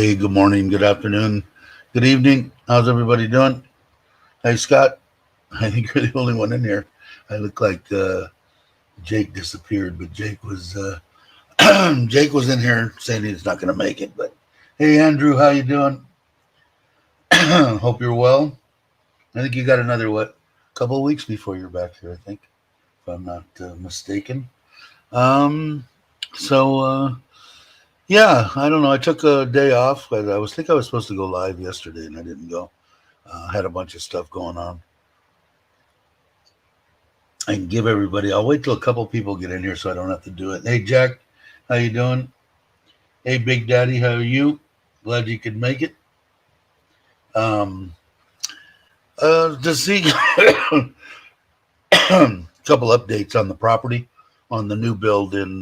Hey, good morning, good afternoon, good evening. How's everybody doing? Hey, Scott. I think you're the only one in here. I look like Jake disappeared, but Jake was Jake was in here saying he's not going to make it. But hey, Andrew, how you doing? Hope you're well. I think you got another couple of weeks before you're back here. I think, if I'm not mistaken. Um, so yeah, I don't know. I took a day off. I was supposed to go live yesterday, and I didn't go. Had a bunch of stuff going on. I can give everybody. I'll wait till a couple people get in here so I don't have to do it. Hey, Jack, how you doing? Hey, Big Daddy, how are you? Glad you could make it. To see a couple updates on the property on the new build in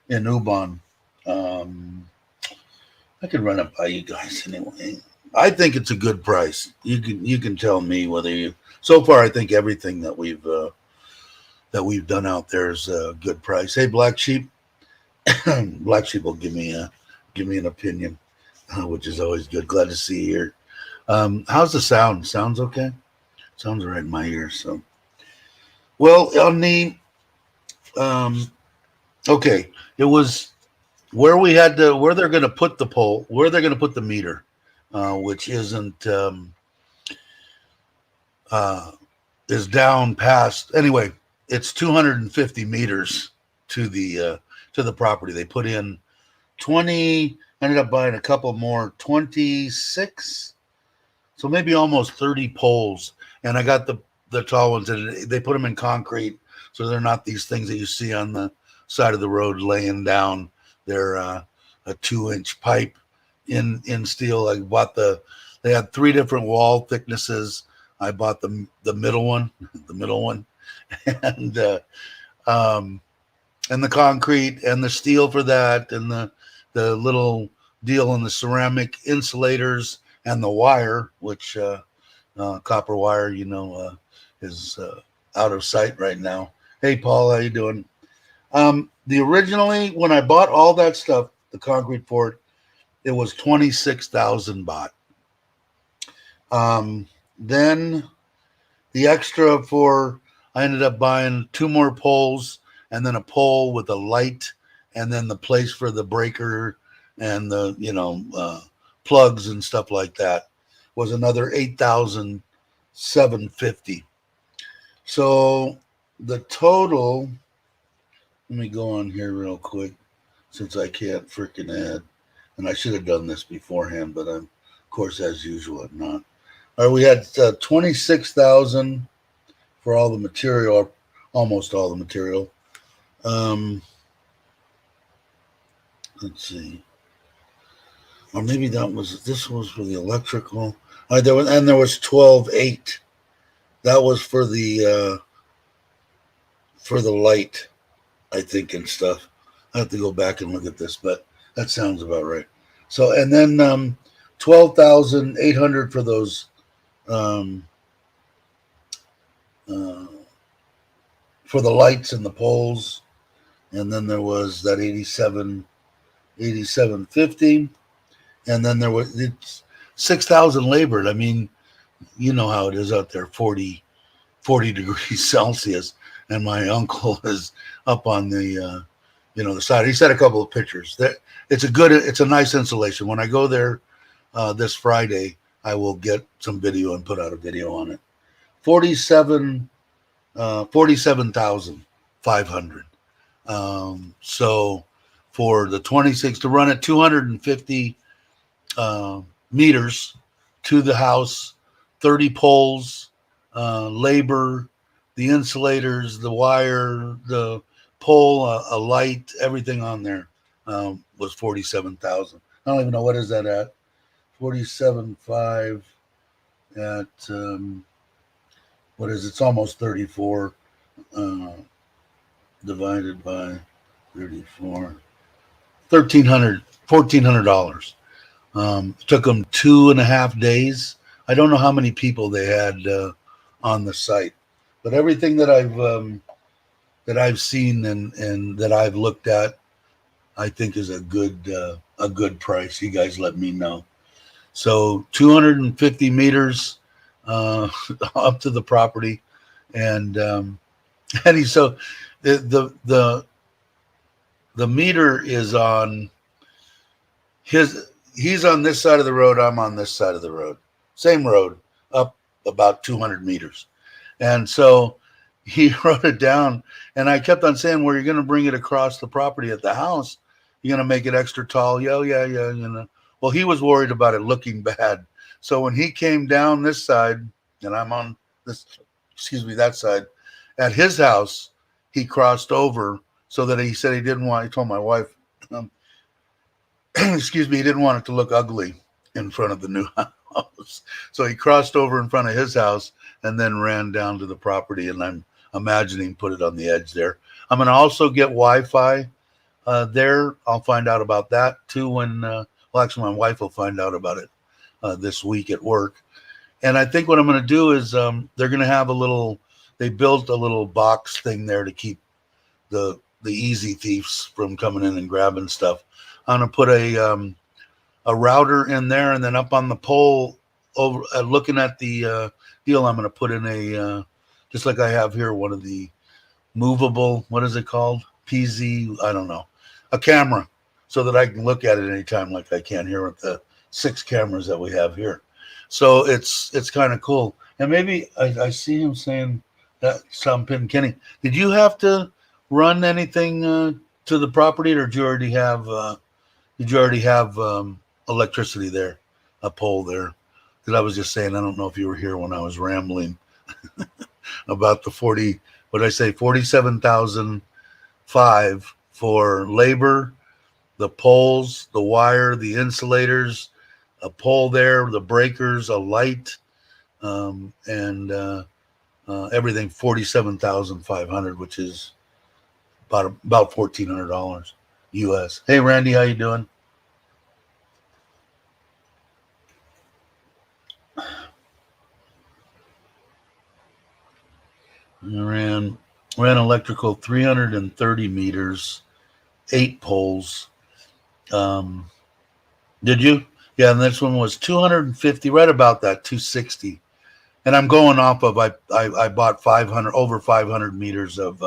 Ubon. Um, I could run it by you guys anyway. I think it's a good price. You can tell me whether you. So far, I think everything that we've done out there is a good price. Hey, Black Sheep, Black Sheep will give me an opinion, which is always good. Glad to see you here. How's the sound? Sounds okay. Sounds right in my ears. So, well, on the okay, it was where they're going to put the pole, where they're going to put the meter, which isn't is down past. Anyway, it's 250 meters to the property. They put in 20. Ended up buying a couple more, 26. So maybe almost 30 poles. And I got the tall ones, and they put them in concrete, so they're not these things that you see on the side of the road laying down. They're a 2-inch pipe in steel. They had 3 different wall thicknesses. I bought the middle one, and the concrete and the steel for that, and the little deal in the ceramic insulators and the wire, which copper wire, is out of sight right now. Hey, Paul, how you doing? Originally, when I bought all that stuff, the concrete for it was 26,000 baht. Then the extra I ended up buying 2 more poles, and then a pole with a light, and then the place for the breaker and the plugs and stuff like that was another 8,750. So the total, let me go on here real quick, since I can't freaking add, and I should have done this beforehand, but I'm, of course, as usual, I'm not. All right, we had 26,000 for all the material, almost all the material. Let's see. Or maybe this was for the electrical. There was 12,800. That was for the light, I think, and stuff. I have to go back and look at this, but that sounds about right. So, and then 12,800 for those for the lights and the poles, and then there was that 8750, and then it's 6,000 labored. I mean, you know how it is out there, 40 degrees Celsius, and my uncle is up on the the side. He sent a couple of pictures. It's a nice insulation. When I go there this Friday, I will get some video and put out a video on it. 47,500. So for the 26 to run at 250 meters to the house, 30 poles, labor, the insulators, the wire, the pole, a light, everything on there was 47,000. I don't even know what is that at. 47.5 at what is it? It's almost 34 divided by 34. $1,400. Took them 2.5 days. I don't know how many people they had on the site, but everything that I've seen and that I've looked at, I think is a good price. You guys let me know. So 250 meters up to the property, and and so the the the the meter is on his. He's on this side of the road. I'm on this side of the road. Same road, up about 200 meters. And so he wrote it down, and I kept on saying, "Well, you're going to bring it across the property at the house. You're going to make it extra tall." Yeah, yeah, yeah. Well, he was worried about it looking bad. So when he came down this side, and I'm on this, excuse me, that side, at his house, he crossed over so that he said he didn't want. He told my wife, excuse me, he didn't want it to look ugly in front of the new house. So he crossed over in front of his house and then ran down to the property. And I'm imagining put it on the edge there. I'm going to also get Wi-Fi there. I'll find out about that too when, well, actually, my wife will find out about it this week at work. And I think what I'm going to do is they're going to have they built a little box thing there to keep the easy thieves from coming in and grabbing stuff. I'm going to put a router in there, and then up on the pole over looking at the deal, I'm going to put in a just like I have here, one of the movable, what is it called? PZ, I don't know, a camera, so that I can look at it anytime like I can here with the 6 cameras that we have here. So it's kind of cool. And maybe I see him saying that some pin Kenny. Did you have to run anything to the property, or did you already have electricity there, a pole there? Because I was just saying, I don't know if you were here when I was rambling about the 47,005 for labor, the poles, the wire, the insulators, a pole there, the breakers, a light, and everything 47,500, which is about $1,400 US. Hey Randy, how you doing? I ran electrical 330 meters, 8 poles. Did you? Yeah, and this one was 250, right about that, 260. And I'm going off of I bought 500 meters of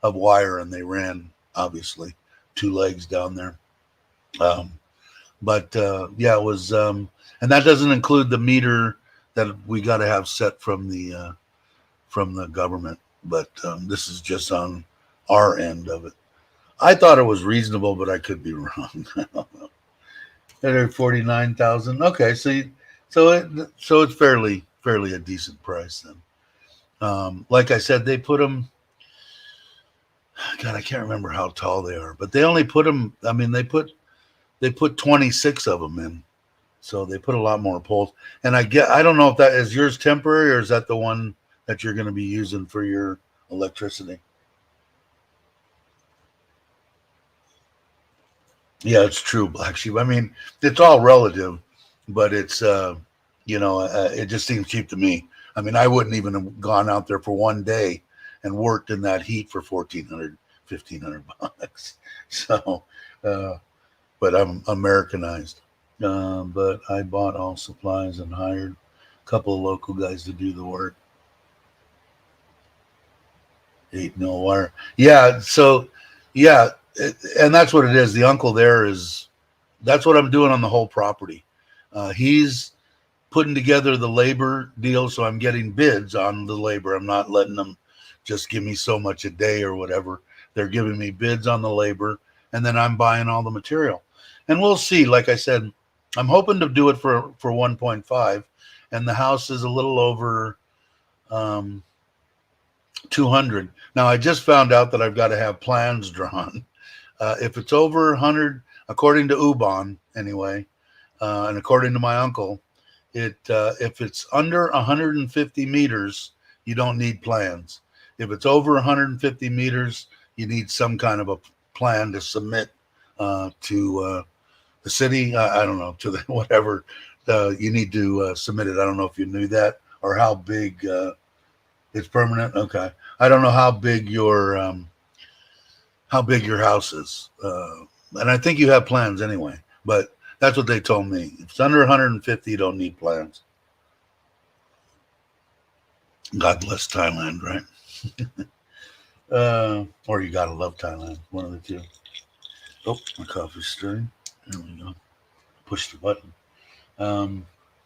wire, and they ran obviously 2 legs down there. But yeah, it was, and that doesn't include the meter that we got to have set from the government. But this is just on our end of it. I thought it was reasonable, but I could be wrong. I don't know. 49,000. Okay, so it's fairly a decent price then. Like I said, they put them. God, I can't remember how tall they are, but they only put them. I mean, they put 26 of them in, so they put a lot more poles. And I don't know if that is yours temporary, or is that the one that you're going to be using for your electricity? Yeah, it's true, Black Sheep. I mean, it's all relative, but it's it just seems cheap to me. I mean, I wouldn't even have gone out there for one day and worked in that heat for $1,500. So, but I'm Americanized. But I bought all supplies and hired a couple of local guys to do the work. 8 mil wire. Yeah. So, yeah. And that's what it is. The uncle there that's what I'm doing on the whole property. He's putting together the labor deal, so I'm getting bids on the labor. I'm not letting them just give me so much a day or whatever. They're giving me bids on the labor, and then I'm buying all the material. And we'll see. Like I said, I'm hoping to do it for 1.5, and the house is a little over 200. Now, I just found out that I've got to have plans drawn. If it's over 100, according to Ubon anyway, and according to my uncle, if it's under 150 meters, you don't need plans. If it's over 150 meters, you need some kind of a plan to submit to the city. I don't know, to the whatever you need to submit it. I don't know if you knew that, or how big it's permanent. Okay, I don't know how big your house is. And I think you have plans anyway, but that's what they told me. If it's under 150, you don't need plans. God bless Thailand, right? Or you gotta love Thailand. One of the two. Oh, my coffee's stirring. There we go. Push the button.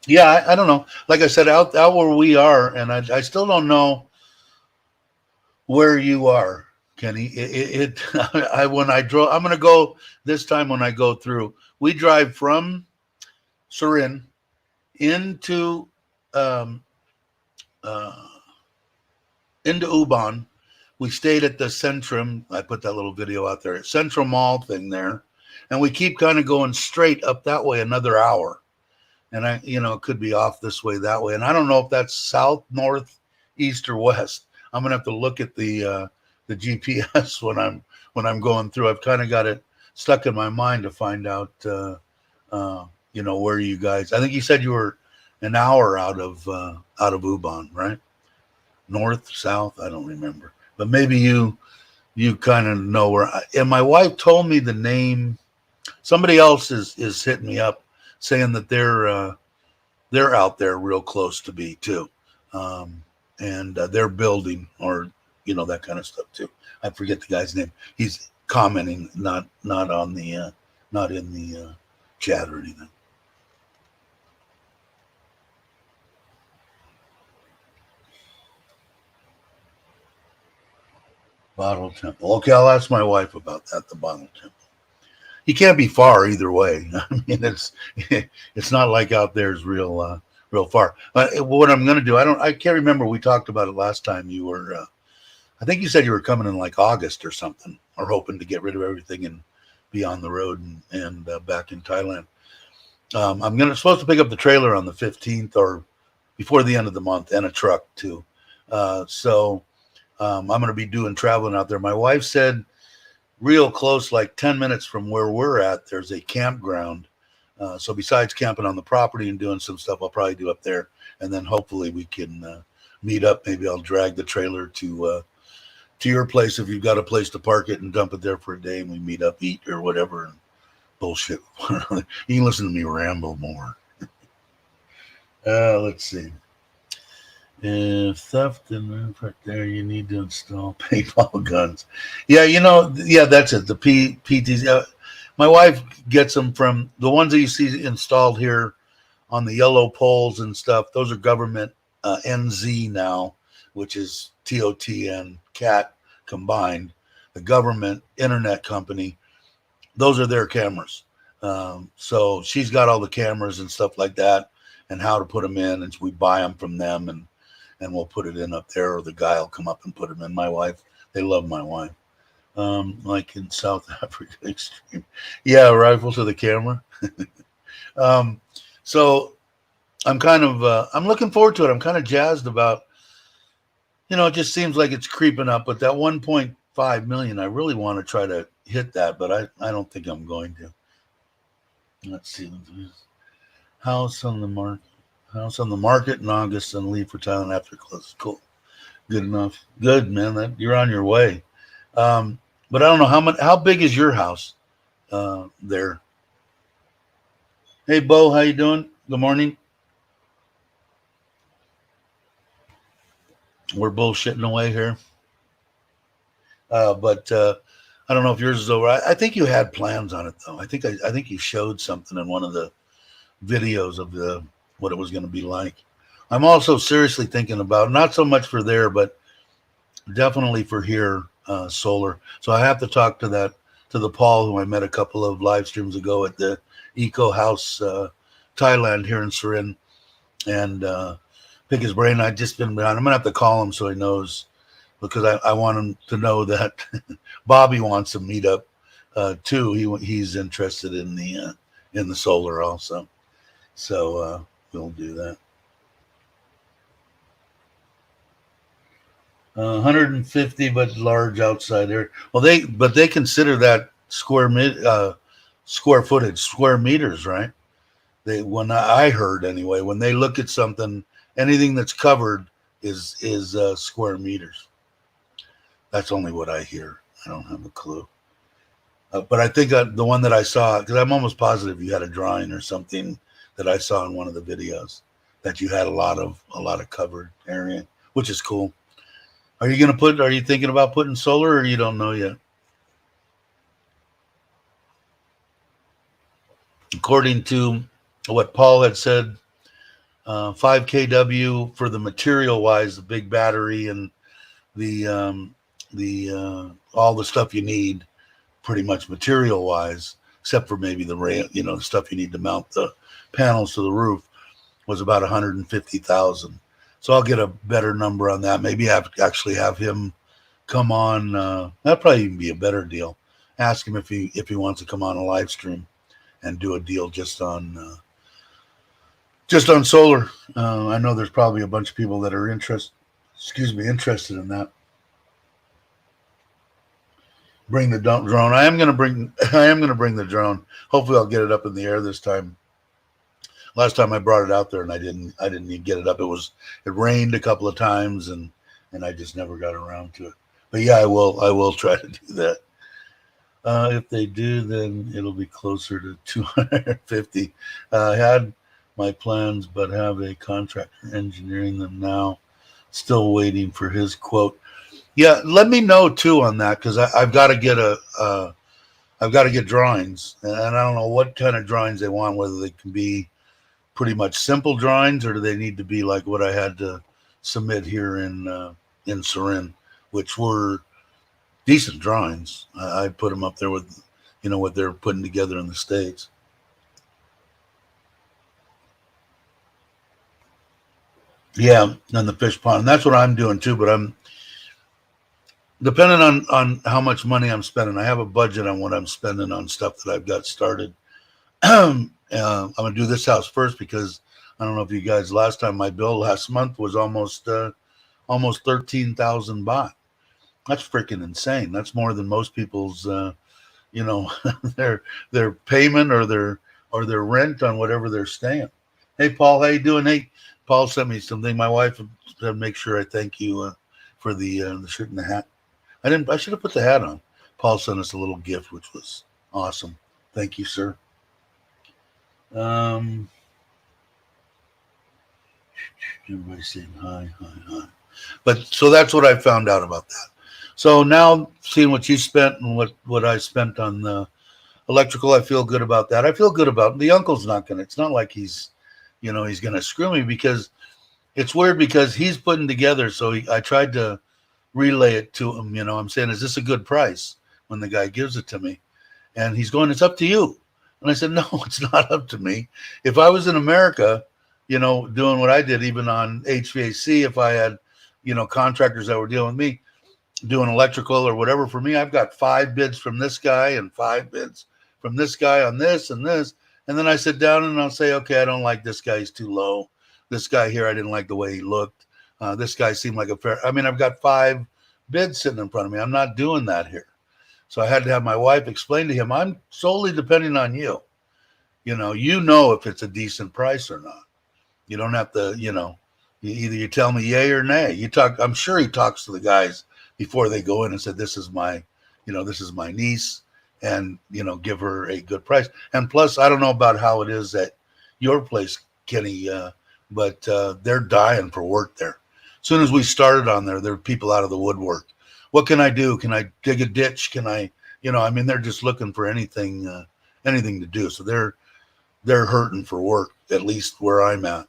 Yeah, I don't know. Like I said, out where we are, and I still don't know where you are, Kenny. I when I drove, I'm gonna go this time when I go through. We drive from Surin into um, uh, into Ubon. We stayed at the Centrum. I put that little video out there. Central Mall thing there, and we keep kind of going straight up that way another hour. And it could be off this way, that way, and I don't know if that's south, north, east, or west. I'm gonna have to look at the GPS when I'm going through. I've kind of got it stuck in my mind to find out, where you guys. I think you said you were an hour out of Ubon, right? North, south, I don't remember, but maybe you kind of know where. And my wife told me the name. Somebody else is hitting me up saying that they're out there real close to me too, and they're building or that kind of stuff too. I forget the guy's name. He's commenting, not on the not in the chat or anything. Bottle Temple. Okay, I'll ask my wife about that. The Bottle Temple. He can't be far either way. I mean, it's not like out there is real far. What I'm going to do, I can't remember. We talked about it last time. You were, I think you said you were coming in like August or something, or hoping to get rid of everything and be on the road and back in Thailand. I'm supposed to pick up the trailer on the 15th or before the end of the month, and a truck too. So I'm going to be doing traveling out there. My wife said real close, like 10 minutes from where we're at, there's a campground. So besides camping on the property and doing some stuff, I'll probably do up there. And then hopefully we can meet up. Maybe I'll drag the trailer to your place if you've got a place to park it and dump it there for a day, and we meet up, eat or whatever, and bullshit. You can listen to me ramble more. Let's see. If theft and right there, you need to install paintball guns. Yeah, that's it. The PTs. My wife gets them from the ones that you see installed here on the yellow poles and stuff. Those are government NZ now, which is TOT and CAT combined. The government internet company. Those are their cameras. So she's got all the cameras and stuff like that, and how to put them in, and we buy them from them, and we'll put it in up there, or the guy will come up and put them in. My wife, they love my wife. Like in South Africa Extreme. Yeah, rifle to the camera. So I'm kind of, I'm looking forward to it. I'm kind of jazzed about, it just seems like it's creeping up, but that 1.5 million, I really want to try to hit that, but I don't think I'm going to. Let's see. House on the market in August and leave for Thailand after close. Cool. Good enough. Good, man. You're on your way. But I don't know how big is your house there? Hey, Bo, how you doing? Good morning. We're bullshitting away here. But I don't know if yours is over. I think you had plans on it though. I think you showed something in one of the videos of what it was going to be like. I'm also seriously thinking about, not so much for there, but definitely for here, solar. So I have to talk to the Paul who I met a couple of live streams ago at the Eco House Thailand here in Surin, and pick his brain. I'm gonna have to call him so he knows, because I want him to know that Bobby wants to meet up too. He's interested in the solar also. So we'll do that. 150, but large outside there. Well, they consider that square footage, square meters, right? When I heard anyway, when they look at something, anything that's covered is square meters. That's only what I hear. I don't have a clue. But I think the one that I saw, because I'm almost positive you had a drawing or something that I saw in one of the videos that you had a lot of covered area, which is cool. Are you gonna put? Are you thinking about putting solar, or you don't know yet? According to what Paul had said, 5 kW for the material wise, the big battery and the all the stuff you need, pretty much material wise, except for maybe the rail, the stuff you need to mount the panels to the roof, was about 150,000. So I'll get a better number on that. Maybe actually have him come on. That'd probably even be a better deal. Ask him if he wants to come on a live stream and do a deal just on solar. I know there's probably a bunch of people that are interested in that. Bring the drone. I am going to bring the drone. Hopefully I'll get it up in the air this time. Last time I brought it out there and I didn't even get it up. It rained a couple of times and I just never got around to it. But yeah, I will try to do that. If they do, then it'll be closer to 250. I had my plans, but have a contractor engineering them now. Still waiting for his quote. Yeah, let me know too on that, because I've got to get I've got to get drawings, and I don't know what kind of drawings they want. Whether they can be pretty much simple drawings, or do they need to be like what I had to submit here in Surin, which were decent drawings. I put them up there with, what they're putting together in the States. Yeah, and the fish pond. And that's what I'm doing too, but I'm depending on how much money I'm spending. I have a budget on what I'm spending on stuff that I've got started. I'm going to do this house first because I don't know if you guys, last time my bill last month was almost 13,000 baht. That's freaking insane. That's more than most people's, their payment or their rent on whatever they're staying. Hey, Paul, how you doing? Hey, Paul sent me something. My wife said, make sure I thank you for the shirt and the hat. I should have put the hat on. Paul sent us a little gift, which was awesome. Thank you, sir. Everybody saying hi. But so that's what I found out about that. So now seeing what you spent and what I spent on the electrical, I feel good about that. I feel good about the uncle's it's not like he's going to screw me, because it's weird because he's putting together. So I tried to relay it to him. I'm saying, is this a good price when the guy gives it to me? And he's going, it's up to you. And I said, no, it's not up to me. If I was in America, doing what I did, even on HVAC, if I had, contractors that were dealing with me, doing electrical or whatever for me, I've got 5 bids from this guy and 5 bids from this guy on this and this. And then I sit down and I'll say, okay, I don't like this guy. He's too low. This guy here, I didn't like the way he looked. This guy seemed like I've got 5 bids sitting in front of me. I'm not doing that here. So I had to have my wife explain to him, I'm solely depending on you. If it's a decent price or not. You don't have to, either you tell me yay or nay. I'm sure he talks to the guys before they go in and said, this is my niece, and, give her a good price. And plus, I don't know about how it is at your place, Kenny, but they're dying for work there. As soon as we started on there are people out of the woodwork. What can I do? Can I dig a ditch? Can I, they're just looking for anything to do. So they're hurting for work, at least where I'm at.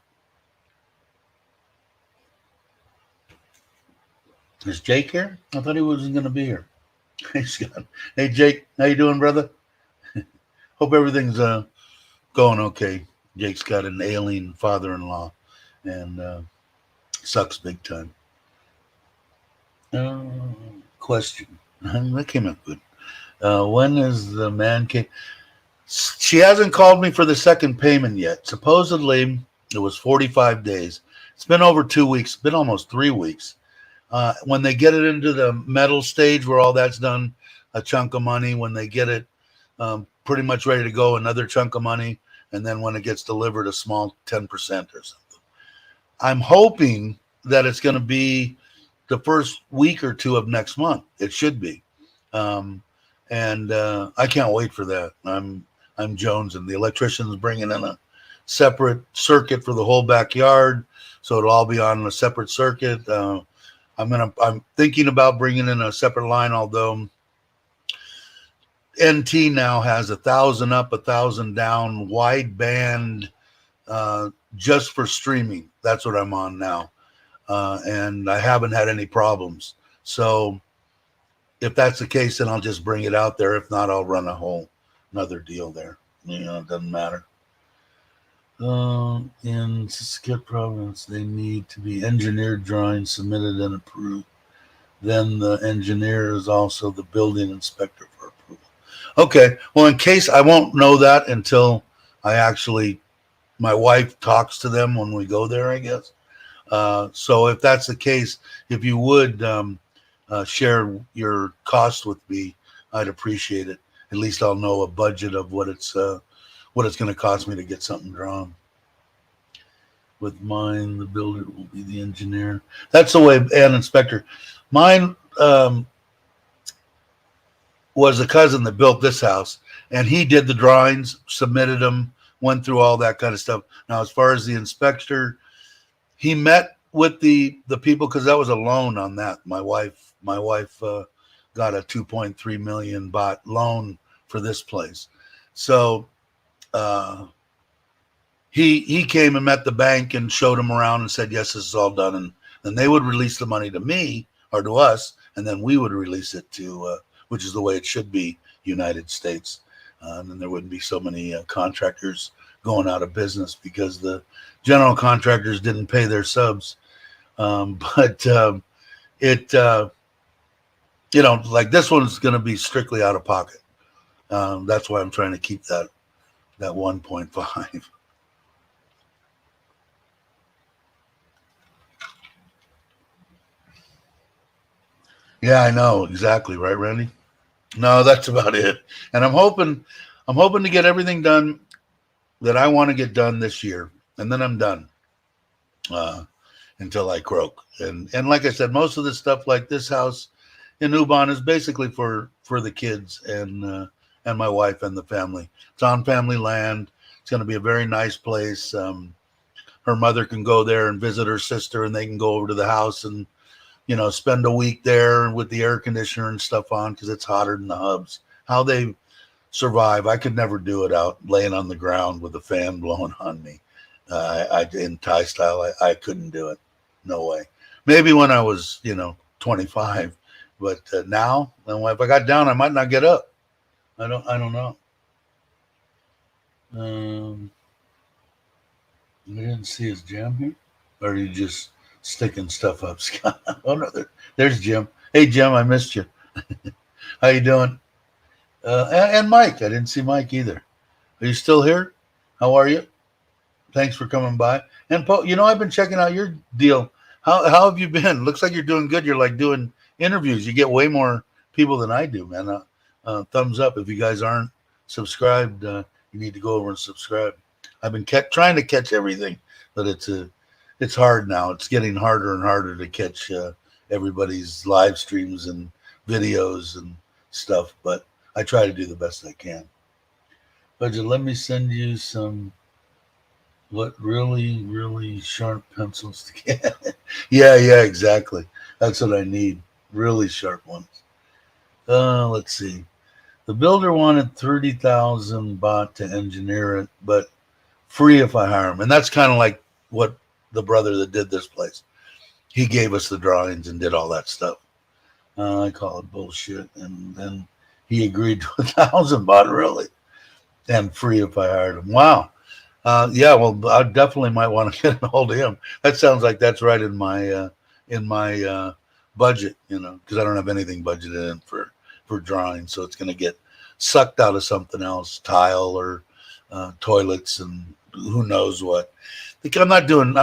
Is Jake here? I thought he wasn't going to be here. Hey, Jake, how you doing, brother? Hope everything's going okay. Jake's got an ailing father-in-law, and sucks big time. Question. That came out good. When is the man cave? She hasn't called me for the second payment yet. Supposedly, it was 45 days. It's been over 2 weeks. It's been almost 3 weeks. When they get it into the metal stage where all that's done, a chunk of money. When they get it pretty much ready to go, another chunk of money. And then when it gets delivered, a small 10% or something. I'm hoping that it's going to be the first week or two of next month. It should be. and I can't wait for that. I'm Jones, and the electrician's bringing in a separate circuit for the whole backyard, so it'll all be on a separate circuit. I'm thinking about bringing in a separate line, although NT now has 1,000 up, 1,000 down, wide band, just for streaming. That's what I'm on now, and I haven't had any problems. So if that's the case, then I'll just bring it out there. If not, I'll run a whole another deal there. It doesn't matter. In Skip Province, they need to be engineered drawings submitted and approved. Then the engineer is also the building inspector for approval. Okay, well, in case I won't know that until my wife talks to them when we go there, I guess. So if that's the case, if you would share your cost with me, I'd appreciate it. At least I'll know a budget of what it's going to cost me to get something drawn. With mine, the builder will be the engineer. That's the way, and inspector. Mine was a cousin that built this house, and he did the drawings, submitted them, went through all that kind of stuff. Now, as far as the inspector, he met with the people, because that was a loan on that. My wife got a 2.3 million baht loan for this place. So he came and met the bank and showed him around and said, yes, this is all done. And then they would release the money to me or to us, and then we would release it to, which is the way it should be, United States. And then there wouldn't be so many contractors going out of business because the general contractors didn't pay their subs. But like this one's going to be strictly out of pocket. That's why I'm trying to keep that 1.5. Yeah, I know exactly, right, Randy? No, that's about it. And I'm hoping to get everything done that I want to get done this year, and then I'm done until I croak. And like I said, most of the stuff like this house in Ubon is basically for the kids and my wife and the family. It's on family land. It's going to be a very nice place. Her mother can go there and visit her sister, and they can go over to the house and spend a week there with the air conditioner and stuff on, because it's hotter than the hubs. How they survive, I could never do it out laying on the ground with a fan blowing on me. In Thai style, I couldn't do it. No way. Maybe when I was 25, but now, if I got down, I might not get up. I don't know. We didn't see his jam here, or are you just sticking stuff up, Scott? Oh no, there's Jim. Hey Jim, I missed you. How you doing? And Mike, I didn't see Mike either. Are you still here? How are you? Thanks for coming by. And Paul, I've been checking out your deal. How have you been? Looks like you're doing good. You're like doing interviews. You get way more people than I do, man. Thumbs up if you guys aren't subscribed. You need to go over and subscribe. I've been trying to catch everything, but it's hard now. It's getting harder and harder to catch everybody's live streams and videos and stuff, but I try to do the best I can. Budget, let me send you some really, really sharp pencils to get. Yeah, exactly. That's what I need. Really sharp ones. Let's see. The builder wanted 30,000 baht to engineer it, but free if I hire him. And that's kind of like what the brother that did this place. He gave us the drawings and did all that stuff. I call it bullshit. And then he agreed to 1,000 baht, really, and free if I hired him. Wow. Yeah, well, I definitely might want to get a hold of him. That sounds like that's right in my budget, because I don't have anything budgeted in for drawing, so it's going to get sucked out of something else, tile or toilets and who knows what. I'm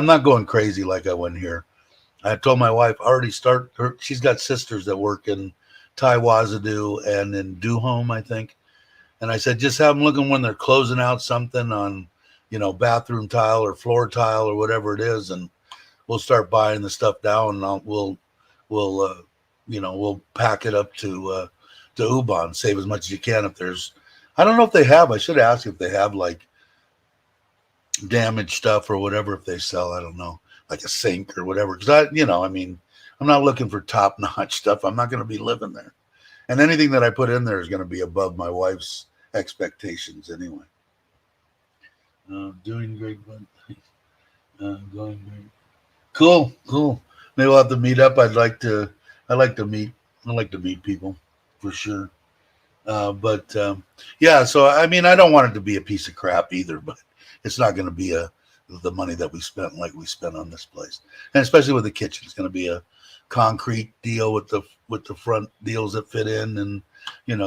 not going crazy like I went here. I told my wife already she's got sisters that work in Thai Wazadu and in Do Home, I think. And I said, just have them looking when they're closing out something on, bathroom tile or floor tile or whatever it is. And we'll start buying the stuff down, and we'll pack it up to Ubon. Save as much as you can. If there's, I don't know if they have. I should ask if they have like damaged stuff or whatever. If they sell, I don't know, like a sink or whatever. Because I mean, I'm not looking for top notch stuff. I'm not going to be living there, and anything that I put in there is going to be above my wife's expectations anyway. Doing great, but going great. Cool. Maybe we'll have to meet up. I like to meet people for sure. Yeah. So I mean, I don't want it to be a piece of crap either, but it's not going to be the money that we spent like we spent on this place, and especially with the kitchen, it's going to be a concrete deal with the front deals that fit in, and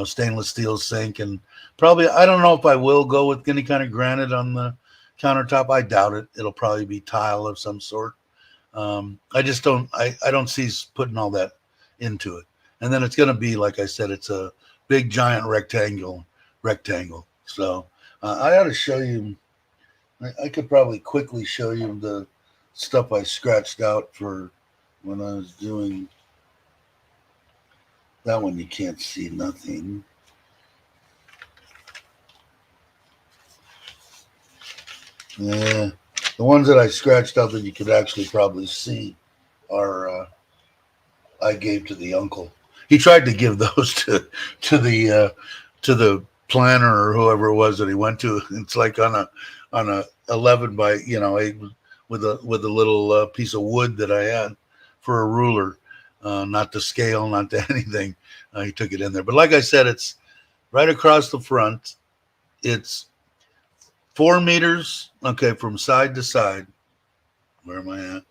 stainless steel sink, and probably I don't know if I will go with any kind of granite on the countertop. I doubt it. It'll probably be tile of some sort. I just don't. I don't see putting all that into it, and then it's going to be like I said. It's a big giant rectangle. So I ought to show you. I could probably quickly show you the stuff I scratched out for when I was doing that one. You can't see nothing. Yeah, the ones that I scratched out that you could actually probably see are I gave to the uncle. He tried to give those to the planner or whoever it was that he went to. It's like on a 11 by 8 with a little piece of wood that I had for a ruler, not to scale, not to anything. He took it in there, but like I said, it's right across the front. It's 4 meters. Okay, from side to side. Where am I at?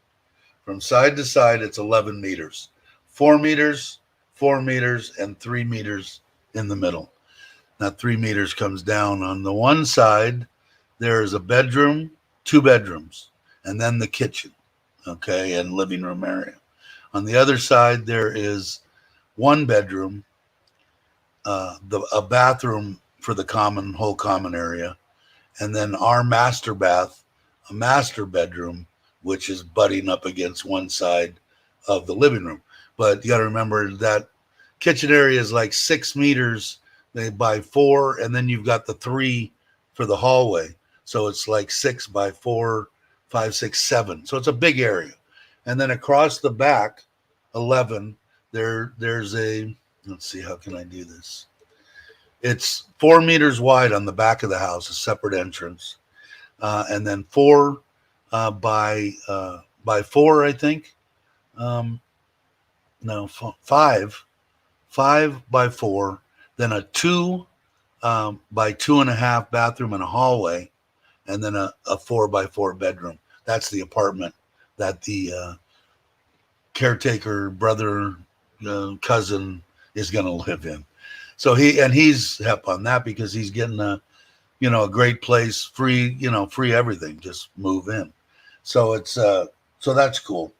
From side to side, it's 11 meters. 4 meters, 4 meters, and 3 meters in the middle. Now 3 meters comes down on the one side. There is a bedroom, 2 bedrooms, and then the kitchen, okay, and living room area. On the other side, there is 1 bedroom, a bathroom for the whole common area, and then our master bath, a master bedroom, which is butting up against one side of the living room. But you got to remember that kitchen area is like 6 meters by 4, and then you've got the 3 for the hallway. So it's like 6 by 4, 5, 6, 7. So it's a big area. And then across the back, 11, there's a, let's see, how can I do this? It's 4 meters wide on the back of the house, a separate entrance. And then 4 by 4, I think. No, 5 by 4, then a 2 by 2.5 bathroom and a hallway, and then a 4 by 4 bedroom. That's the apartment that the caretaker brother cousin is going to live in. So he's hep on that because he's getting a great place, free everything, just move in. So it's so that's cool,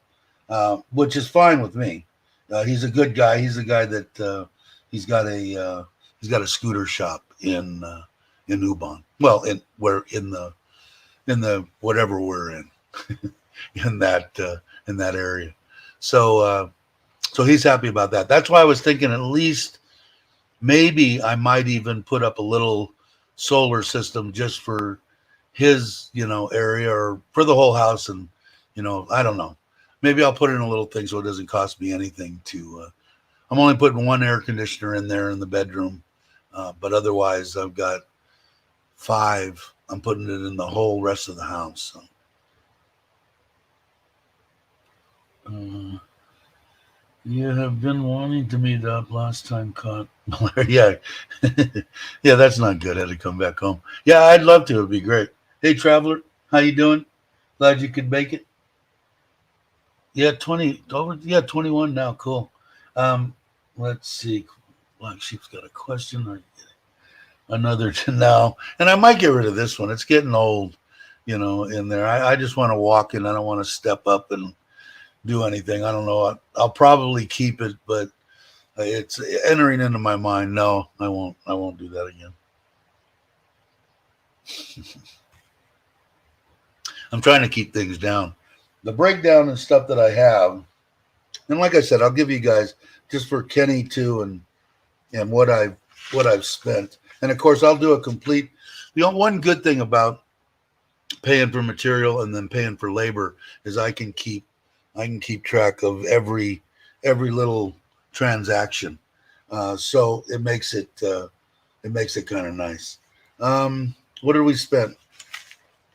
which is fine with me. He's a good guy. He's a guy that he's got a scooter shop in Ubon. Well, in the whatever we're in in that area. So he's happy about that. That's why I was thinking at least maybe I might even put up a little solar system just for his area or for the whole house, and I don't know. Maybe I'll put in a little thing so it doesn't cost me anything to. I'm only putting 1 air conditioner in there in the bedroom, but otherwise I've got 5. I'm putting it in the whole rest of the house. So. You have been wanting to meet up. Last time caught malaria. Yeah, that's not good. I had to come back home. Yeah, I'd love to. It'd be great. Hey, traveler, how you doing? Glad you could make it. Yeah, 21 now. Cool. Let's see. Black Sheep's got a question. Another to now. And I might get rid of this one. It's getting old, in there. I just want to walk in. I don't want to step up and do anything. I don't know. I'll probably keep it, but it's entering into my mind. No, I won't do that again. I'm trying to keep things down. The breakdown and stuff that I have, and like I said, I'll give you guys just for Kenny too, and and what I've spent. And of course, I'll do a complete. One good thing about paying for material and then paying for labor is I can keep track of every little transaction. So it makes it kind of nice. What did we spend?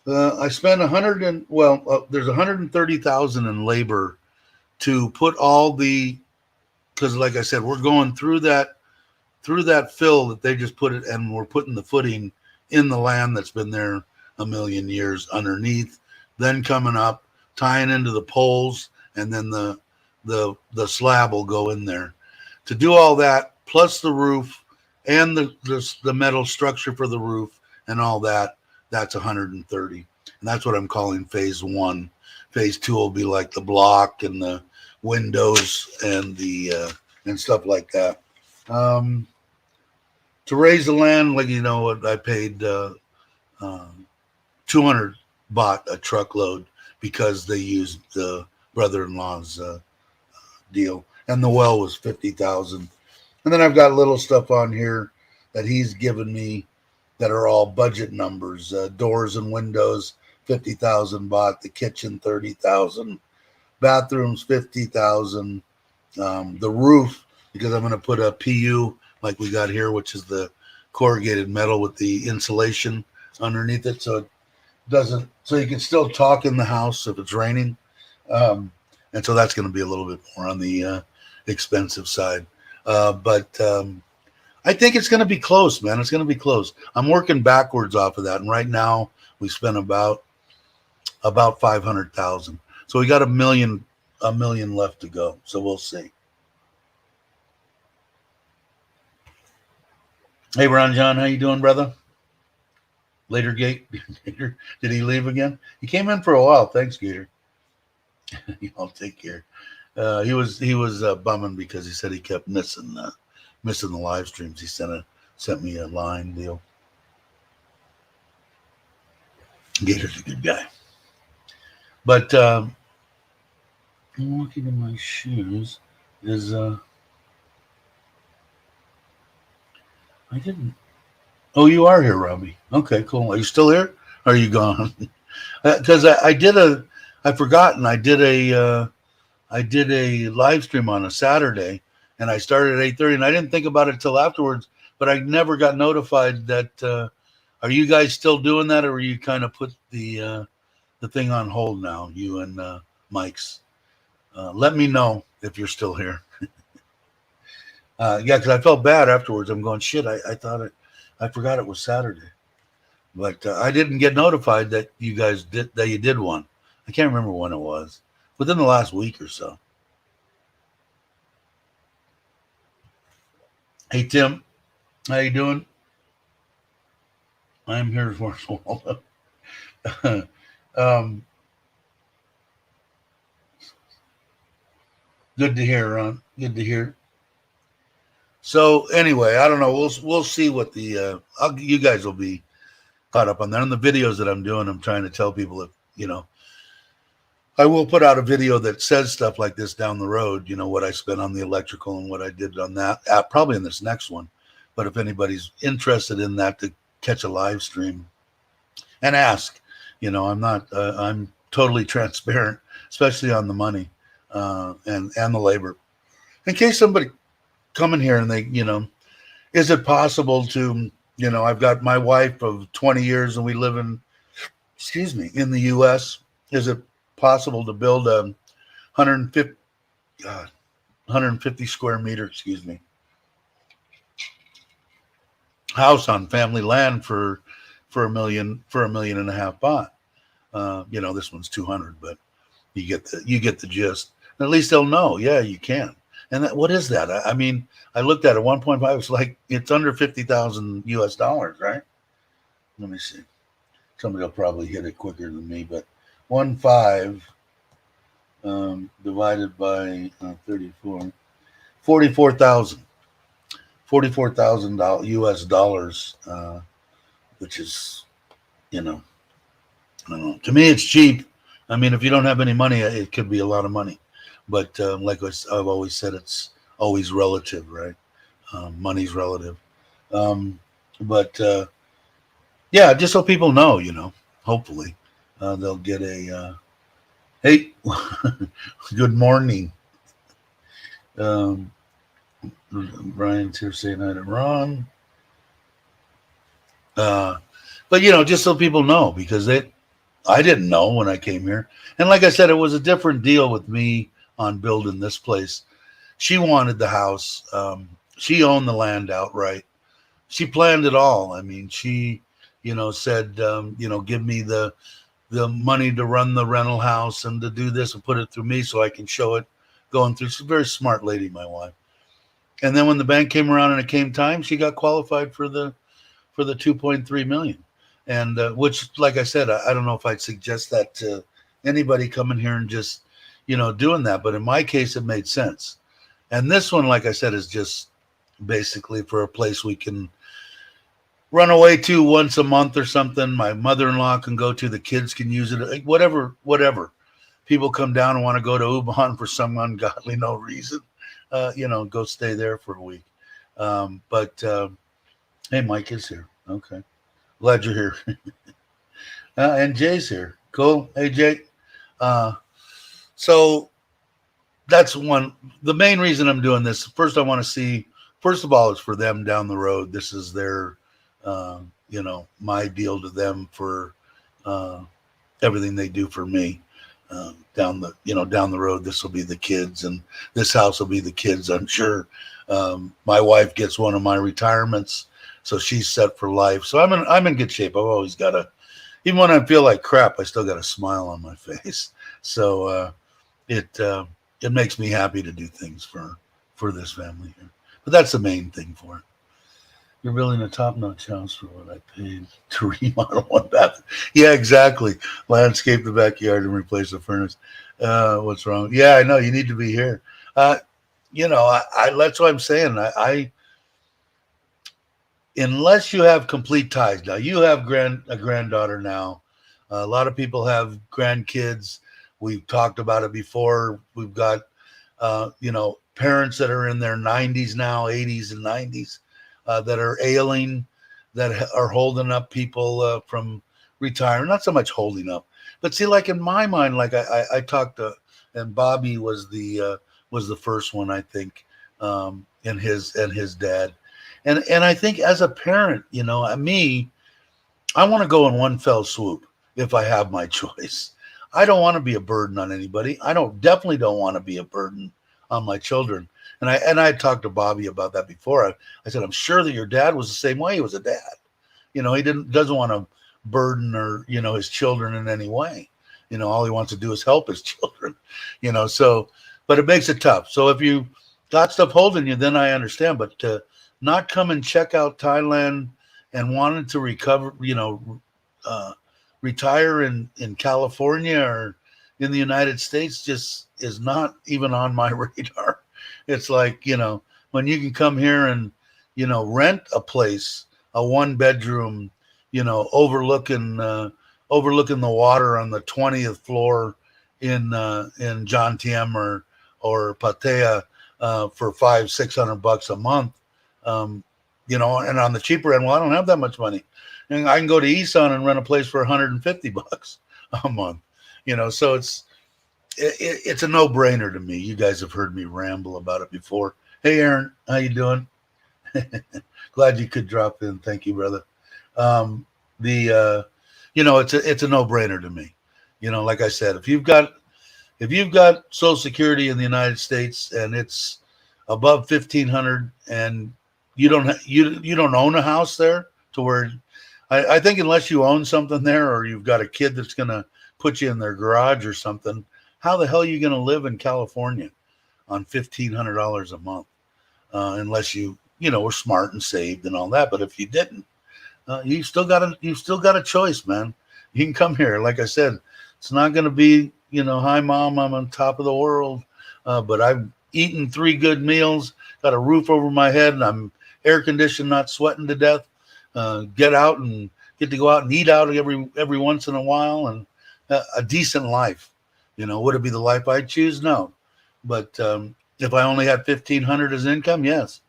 I spent there's 130,000 in labor to put all the, because like I said, we're going through that fill that they just put it, and we're putting the footing in the land that's been there a million years underneath, then coming up, tying into the poles, and then the slab will go in there. To do all that, plus the roof and the metal structure for the roof and all that, that's 130. And that's what I'm calling phase one. Phase two will be like the block and the windows and the and stuff like that. To raise the land, like, what I paid 200 baht a truckload because they used the brother-in-law's deal, and the well was 50,000. And then I've got little stuff on here that he's given me that are all budget numbers. Doors and windows, 50,000 baht. The kitchen, 30,000. Bathrooms, 50,000. The roof, because I'm going to put a PU like we got here, which is the corrugated metal with the insulation underneath it, so it doesn't, so you can still talk in the house if it's raining. And so that's going to be a little bit more on the expensive side. But I think it's going to be close, man. It's going to be close. I'm working backwards off of that, and right now we spent about 500,000. So we got a million left to go. So we'll see. Hey, Ron John, how you doing, brother? Later, Gate. Did he leave again? He came in for a while. Thanks, Gator. Y'all take care. He was bumming because he said he kept missing the live streams. He sent me a line deal. Gator's a good guy. But I'm walking in my shoes. I didn't. Oh, you are here, Robbie. Okay, cool. Are you still here? Or are you gone? Because I forgot, and I did a live stream on a Saturday, and I started at 8:30, and I didn't think about it till afterwards. But I never got notified that. Are you guys still doing that, or you kind of put the thing on hold now? You and Mike's. Let me know if you're still here. Yeah, because I felt bad afterwards. I'm going, shit. I thought I forgot it was Saturday, but I didn't get notified that you guys did one. I can't remember when it was. Within the last week or so. Hey, Tim, how you doing? I'm here for Waldo. Good to hear, Ron. Good to hear. So anyway, I don't know. We'll see what the you guys will be caught up on that. On the videos that I'm doing, I'm trying to tell people that, I will put out a video that says stuff like this down the road, what I spent on the electrical and what I did on that, probably in this next one. But if anybody's interested in that, to catch a live stream and ask, I'm totally transparent, especially on the money and the labor. In case somebody come in here and they, is it possible to, I've got my wife of 20 years and we live in the U.S. Is it possible to build a 150 square meter, house on family land for $1 million and a half baht? This one's 200, but you get the gist. And at least they'll know, yeah, you can. And what is that? I mean, I looked at it, 1.5. It's like it's under 50,000 US dollars, right? Let me see. Somebody will probably hit it quicker than me, but 1.5 divided by 34, 44,000 US dollars, which is, I don't know. To me, it's cheap. I mean, if you don't have any money, it could be a lot of money. But like I've always said, it's always relative, right? Money's relative. But yeah, just so people know, hopefully they'll get a hey, good morning. Um, Brian's here saying hi to Ron. Uh, but just so people know, because I didn't know when I came here, and like I said, it was a different deal with me on building this place. She wanted the house. She owned the land outright. She planned it all. I mean, she, said, give me the money to run the rental house and to do this and put it through me so I can show it going through. She's a very smart lady, my wife. And then when the bank came around and it came time, she got qualified for the 2.3 million. And which, like I said, I don't know if I'd suggest that to anybody coming here and just, doing that. But in my case, it made sense. And this one, like I said, is just basically for a place we can run away to once a month or something. My mother-in-law can go to, the kids can use it, whatever. People come down and want to go to Ubon for some ungodly no reason, go stay there for a week. But hey, Mike is here. Okay. Glad you're here. And Jay's here. Cool. Hey, Jay. So that's one. The main reason I'm doing this, first, I want to see, first of all, it's for them down the road. This is their, my deal to them for everything they do for me. Down the road, this will be the kids, and this house will be the kids, I'm sure. My wife gets one of my retirements, so she's set for life. So I'm in good shape. I've always got even when I feel like crap, I still got a smile on my face. So it makes me happy to do things for this family here. But that's the main thing for it. You're building a top-notch house for what I paid to remodel one bathroom. Yeah, exactly. Landscape the backyard and replace the furnace. What's wrong? Yeah, I know. You need to be here. I that's what I'm saying. I unless you have complete ties. Now, you have a granddaughter now. A lot of people have grandkids. We've talked about it before. We've got, parents that are in their 90s now, 80s and 90s. That are ailing, that are holding up people from retiring. Not so much holding up, but see, like in my mind, like I talked to, and Bobby was the first one, I think, and his dad, and I think as a parent, me, I want to go in one fell swoop if I have my choice. I don't want to be a burden on anybody. Definitely don't want to be a burden on my children. And I talked to Bobby about that before. I said, I'm sure that your dad was the same way. He was a dad. He doesn't want to burden his children in any way. All he wants to do is help his children. So, but it makes it tough. So if you got stuff holding you, then I understand. But to not come and check out Thailand and wanted to recover, retire in California or in the United States just is not even on my radar. It's like, when you can come here and, rent a place, a 1-bedroom, overlooking the water on the 20th floor in John Tiem or Pattaya for $500-600 a month, and on the cheaper end, well, I don't have that much money. And I can go to Isan and rent a place for $150 a month, so it's a no-brainer to me. You guys have heard me ramble about it before. Hey, Aaron, how you doing? Glad you could drop in. Thank you, brother. It's a no-brainer to me. Like I said, if you've got Social Security in the United States and it's above 1,500, and you don't own a house there, to where I think unless you own something there or you've got a kid that's gonna put you in their garage or something, how the hell are you going to live in California on $1,500 a month? Unless you were smart and saved and all that. But if you didn't, you've still got a choice, man. You can come here. Like I said, it's not going to be, hi, Mom, I'm on top of the world. But I've eaten 3 good meals, got a roof over my head, and I'm air conditioned, not sweating to death. Get to go out and eat out every once in a while, and a decent life. Would it be the life I'd choose? No. But if I only had 1,500 as income, yes.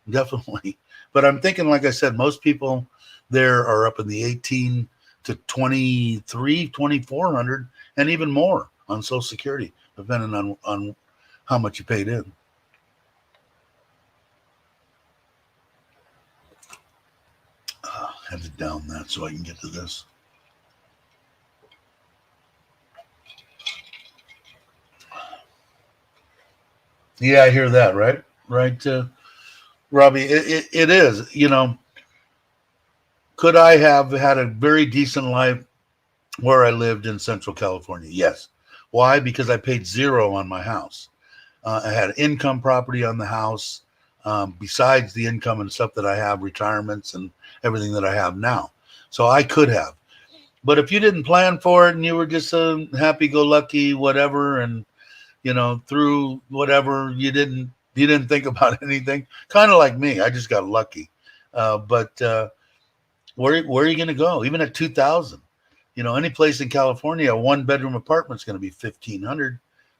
definitely. But I'm thinking, like I said, most people there are up in the 18 to 23, 2,400, and even more on Social Security, depending on how much you paid in. I have to down that so I can get to this. Yeah, I hear that, right? Right, Robbie? It is. Could I have had a very decent life where I lived in Central California? Yes. Why? Because I paid zero on my house. I had income property on the house, besides the income and stuff that I have, retirements and everything that I have now. So I could have. But if you didn't plan for it and you were just a happy-go-lucky whatever, and through whatever, you didn't think about anything, kind of like me, I just got lucky. But where are you going to go? Even at 2,000, any place in California, a one-bedroom apartment's going to be 1,500,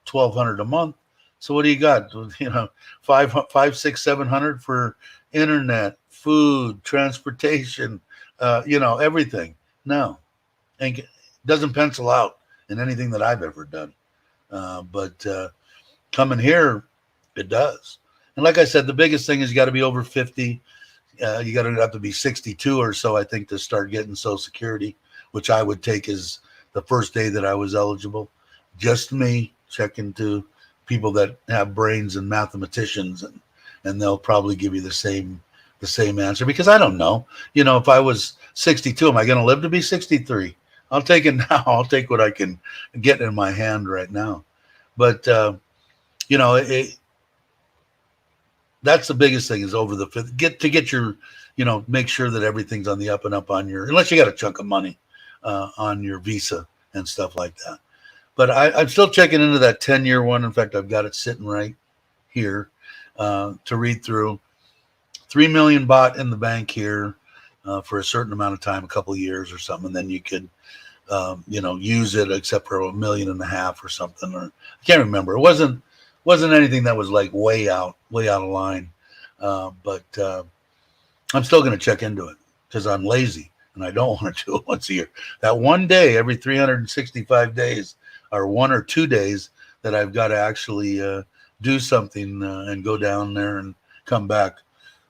1,200 a month. So what do you got? Five, 6, 700 for internet, food, transportation, everything. No, and it doesn't pencil out in anything that I've ever done. But coming here, it does. And like I said, the biggest thing is you got to be over 50. You got to have to be 62 or so, I think, to start getting Social Security, which I would take as the first day that I was eligible. Just me checking to people that have brains and mathematicians, and they'll probably give you the same answer, because I don't know. If I was 62, am I going to live to be 63? I'll take it now. I'll take what I can get in my hand right now. But that's the biggest thing, is over the fifth. Get your, make sure that everything's on the up and up on your, unless you got a chunk of money on your visa and stuff like that. But I'm still checking into that 10-year one. In fact, I've got it sitting right here to read through. 3 million baht in the bank here for a certain amount of time, a couple of years or something, and then you could use it, except for 1.5 million or something, or I can't remember. It wasn't anything that was like way out of line. But I'm still going to check into it because I'm lazy and I don't want to do it once a year. That one day every 365 days, or 1 or 2 days, that I've got to actually do something and go down there and come back,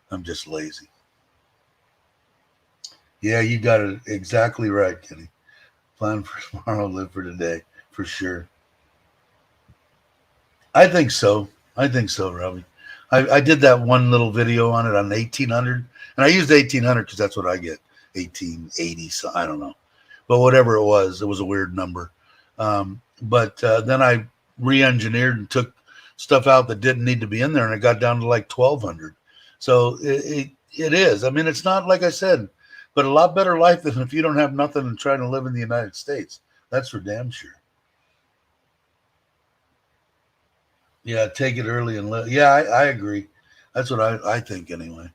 I'm just lazy. Yeah, you got it exactly right, Kenny. Plan for tomorrow, live for today, for sure. I think so, Robbie. I did that one little video on it on 1,800, and I used 1,800 because that's what I get, 1,880. So I don't know, but whatever it was a weird number. But then I re-engineered and took stuff out that didn't need to be in there, and it got down to like 1,200. So it is. I mean, it's not, like I said, but a lot better life than if you don't have nothing and trying to live in the United States. That's for damn sure. Yeah, take it early and live. Yeah, I agree. That's what I think anyway.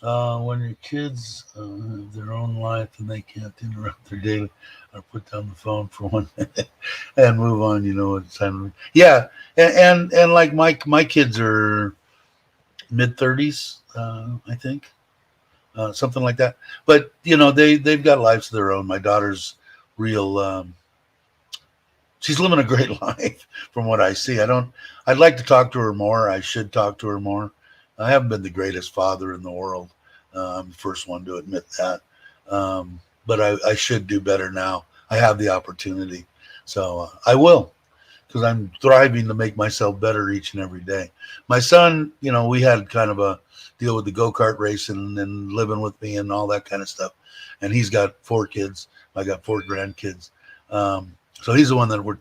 When your kids have their own life and they can't interrupt their daily, or put down the phone for 1 minute and move on, it's time to. Yeah, and like my kids are mid-30s, I think, something like that. But they've got lives of their own. My daughter's real. She's living a great life from what I see. I'd like to talk to her more. I should talk to her more. I haven't been the greatest father in the world. I'm the first one to admit that. But I should do better now. I have the opportunity. So I will, because I'm thriving to make myself better each and every day. My son, we had kind of a deal with the go-kart racing and living with me and all that kind of stuff. And he's got 4 kids. I got 4 grandkids. So he's the one that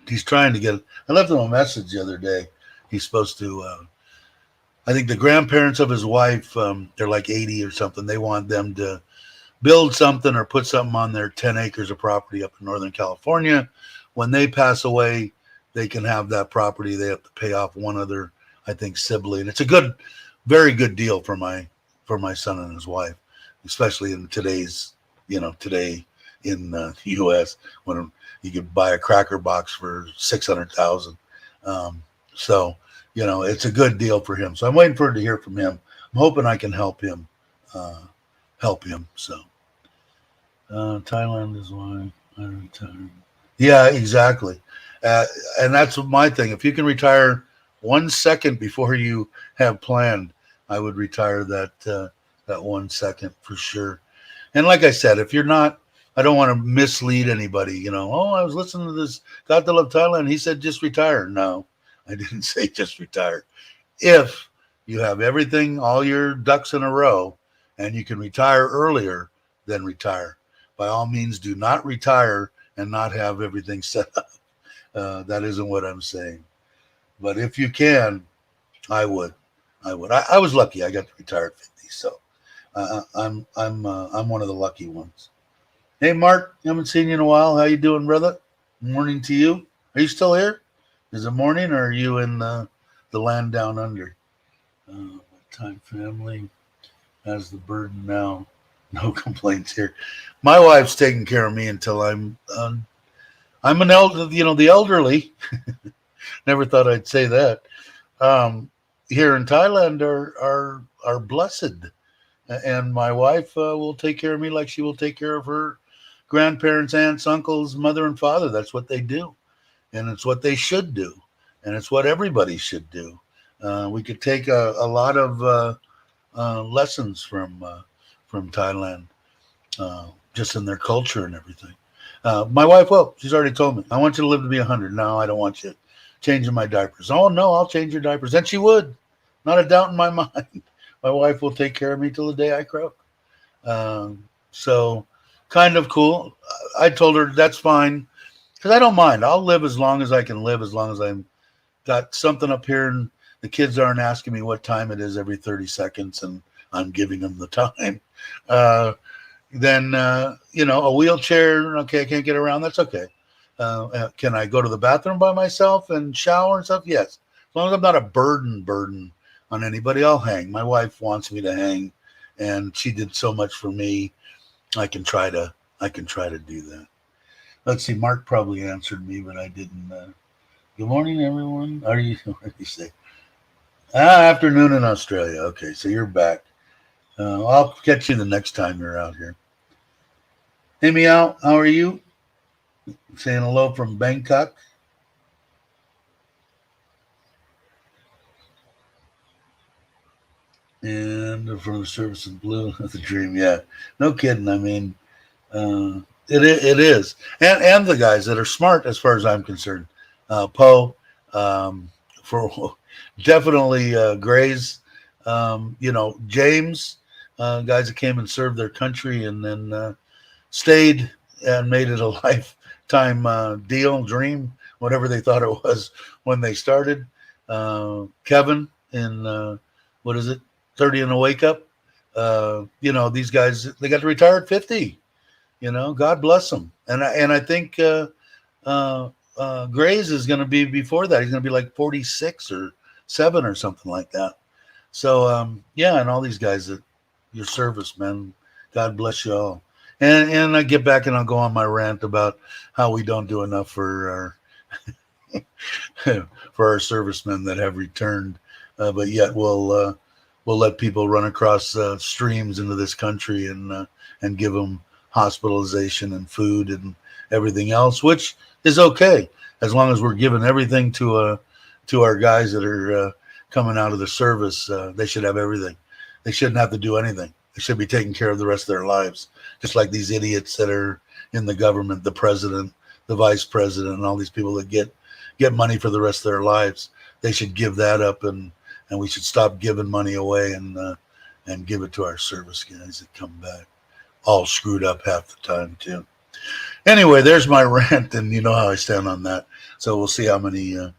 he's trying to get. I left him a message the other day. He's supposed to, I think the grandparents of his wife, they're like 80 or something. They want them to build something or put something on their 10 acres of property up in Northern California. When they pass away, they can have that property. They have to pay off one other, I think, sibling. It's a very good deal for my son and his wife, especially in today in the U.S. when you could buy a cracker box for 600,000. So it's a good deal for him. So I'm waiting to hear from him. hoping I can help him. So Thailand is why I retired. Yeah, exactly. And that's my thing. If you can retire 1 second before you have planned, I would retire that 1 second for sure. And like I said, if you're not, I don't want to mislead anybody. Oh, I was listening to this Got to Love Thailand. He said just retire. No, I didn't say just retire. If you have everything, all your ducks in a row, and you can retire earlier, then retire. By all means, do not retire and not have everything set up. That isn't what I'm saying. But if you can, I would. I was lucky. I got to retire at 50, so I'm one of the lucky ones. Hey, Mark, haven't seen you in a while. How you doing, brother? Morning to you. Are you still here? Is it morning, or are you in the land down under? Time family has the burden now. No complaints here. My wife's taking care of me until I'm an elder. The elderly. Never thought I'd say that. Here in Thailand are blessed, and my wife will take care of me like she will take care of her grandparents, aunts, uncles, mother, and father. That's what they do, and it's what they should do, and it's what everybody should do. We could take a lot of lessons from Thailand, just in their culture and everything. My wife, she's already told me, I want you to live to be 100. No, I don't want you changing my diapers. Oh, no, I'll change your diapers. And she would. Not a doubt in my mind. My wife will take care of me till the day I croak. So kind of cool. I told her that's fine because I don't mind. I'll live as long as I can live, as long as I'm got something up here and the kids aren't asking me what time it is every 30 seconds and I'm giving them the time. Then, a wheelchair, okay, I can't get around. That's okay. Can I go to the bathroom by myself and shower and stuff? Yes. As long as I'm not a burden on anybody, I'll hang. My wife wants me to hang, and she did so much for me. I can try to do that. Let's see. Mark probably answered me, but I didn't. Good morning, everyone. What do you say? Afternoon in Australia. Okay, so you're back. I'll catch you the next time you're out here. Hey, Meow, how are you? Saying hello from Bangkok. And from the service in blue, the dream. Yeah, no kidding. I mean, it is, and the guys that are smart, as far as I'm concerned. Poe, for definitely Gray's. James, guys that came and served their country and then stayed and made it a lifetime deal, dream, whatever they thought it was when they started. Kevin in what is it, 30 and a Wake Up. These guys, they got to retire at 50. God bless them. And I think Gray's is going to be before that. He's going to be like 46 or 7 or something like that. So and all these guys that your service, man, God bless you all. And I get back and I'll go on my rant about how we don't do enough for our servicemen that have returned, but yet we'll let people run across streams into this country and give them hospitalization and food and everything else, which is okay as long as we're giving everything to our guys that are coming out of the service. They should have everything. They shouldn't have to do anything. They should be taking care of the rest of their lives, just like these idiots that are in the government, the president, the vice president, and all these people that get money for the rest of their lives. They should give that up, and we should stop giving money away and give it to our service guys that come back, all screwed up half the time too. Anyway, there's my rant, and you know how I stand on that. So we'll see how many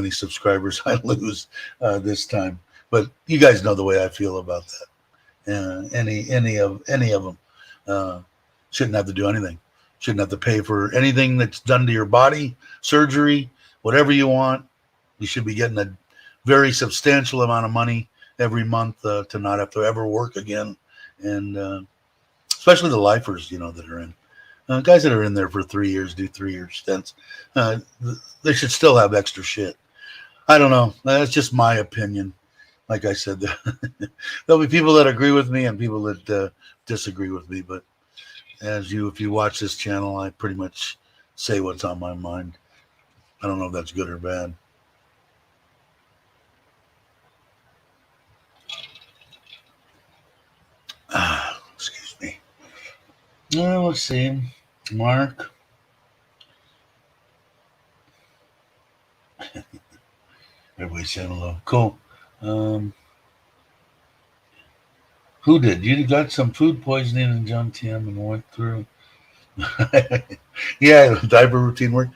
subscribers I lose this time. But you guys know the way I feel about that. Any of them shouldn't have to do anything. Shouldn't have to pay for anything that's done to your body, surgery, whatever you want. You should be getting a very substantial amount of money every month to not have to ever work again. And especially the lifers, that are in. Guys that are in there for 3 years, do 3-year stints. They should still have extra shit. I don't know. That's just my opinion. like I said, there'll be people that agree with me and people that disagree with me. But if you watch this channel, I pretty much say what's on my mind. I don't know if that's good or bad. Excuse me. Well, let's see. Mark. Everybody's saying hello. Cool. Who did? You got some food poisoning in John TM and went through. Yeah, diaper routine work.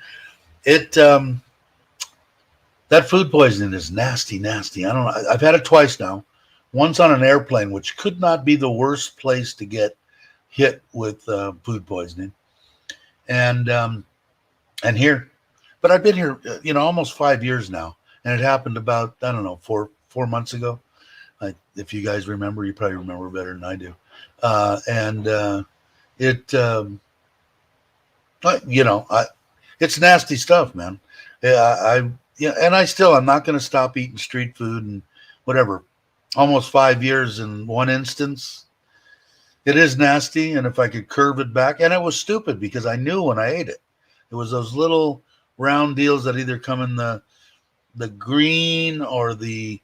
It that food poisoning is nasty, nasty. I don't know. I've had it twice now. Once on an airplane, which could not be the worst place to get hit with food poisoning, and here, but I've been here, almost 5 years now, and it happened about, I don't know, four months ago. If you guys remember, you probably remember better than I do, it's nasty stuff, man. And I'm not going to stop eating street food and whatever. Almost 5 years in one instance. It is nasty, and if I could curve it back, and it was stupid because I knew when I ate it. It was those little round deals that either come in the green or the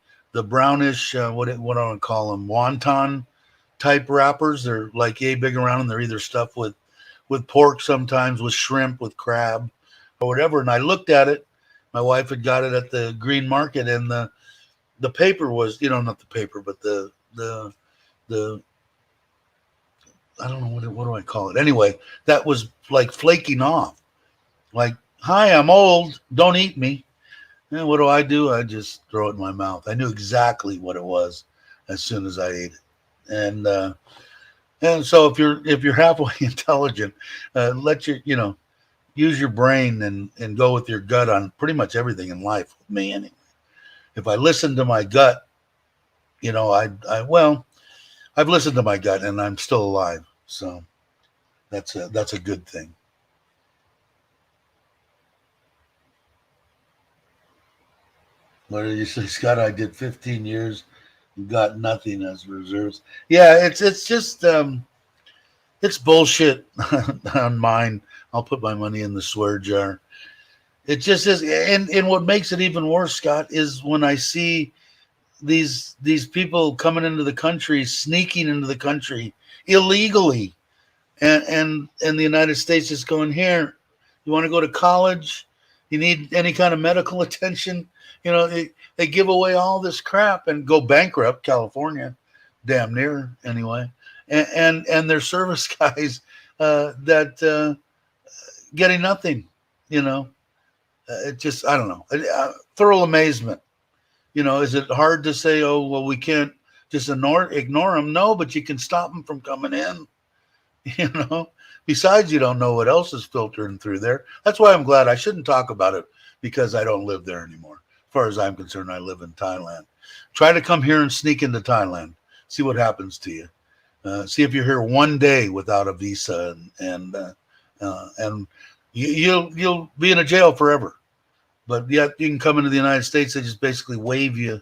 brownish, what do I want to call them, wonton type wrappers. They're like yay big around, and they're either stuffed with pork, sometimes with shrimp, with crab, or whatever. And I looked at it. My wife had got it at the green market, and the paper was, not the paper, but the I don't know what do I call it. Anyway, that was like flaking off. Like, hi, I'm old. Don't eat me. And what do? I just throw it in my mouth. I knew exactly what it was as soon as I ate it. And so if you're halfway intelligent, let your use your brain and go with your gut on pretty much everything in life. With me anyway. If I listen to my gut, I've listened to my gut and I'm still alive. So that's a good thing. What did you say, Scott? I did 15 years and got nothing as reserves. Yeah, it's just it's bullshit on mine. I'll put my money in the swear jar. It just is, and what makes it even worse, Scott, is when I see these people coming into the country, sneaking into the country illegally, and the United States is going, here, you want to go to college, you need any kind of medical attention, they give away all this crap and go bankrupt. California, damn near anyway, and their service guys that getting nothing, it just, I don't know, thorough amazement. Is it hard to say, oh, well, we can't just ignore them? No, but you can stop them from coming in, Besides, you don't know what else is filtering through there. That's why I'm glad. I shouldn't talk about it because I don't live there anymore. As far as I'm concerned, I live in Thailand. Try to come here and sneak into Thailand. See what happens to you. See if you're here one day without a visa, and you'll be in a jail forever. But yet you can come into the United States. They just basically wave you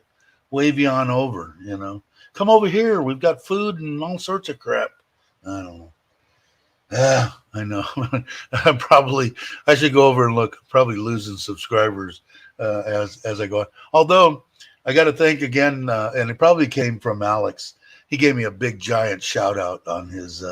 on over. Come over here. We've got food and all sorts of crap. I don't know. I know. I should go over and look. Probably losing subscribers as I go on. Although I got to thank again, and it probably came from Alex. He gave me a big giant shout out on his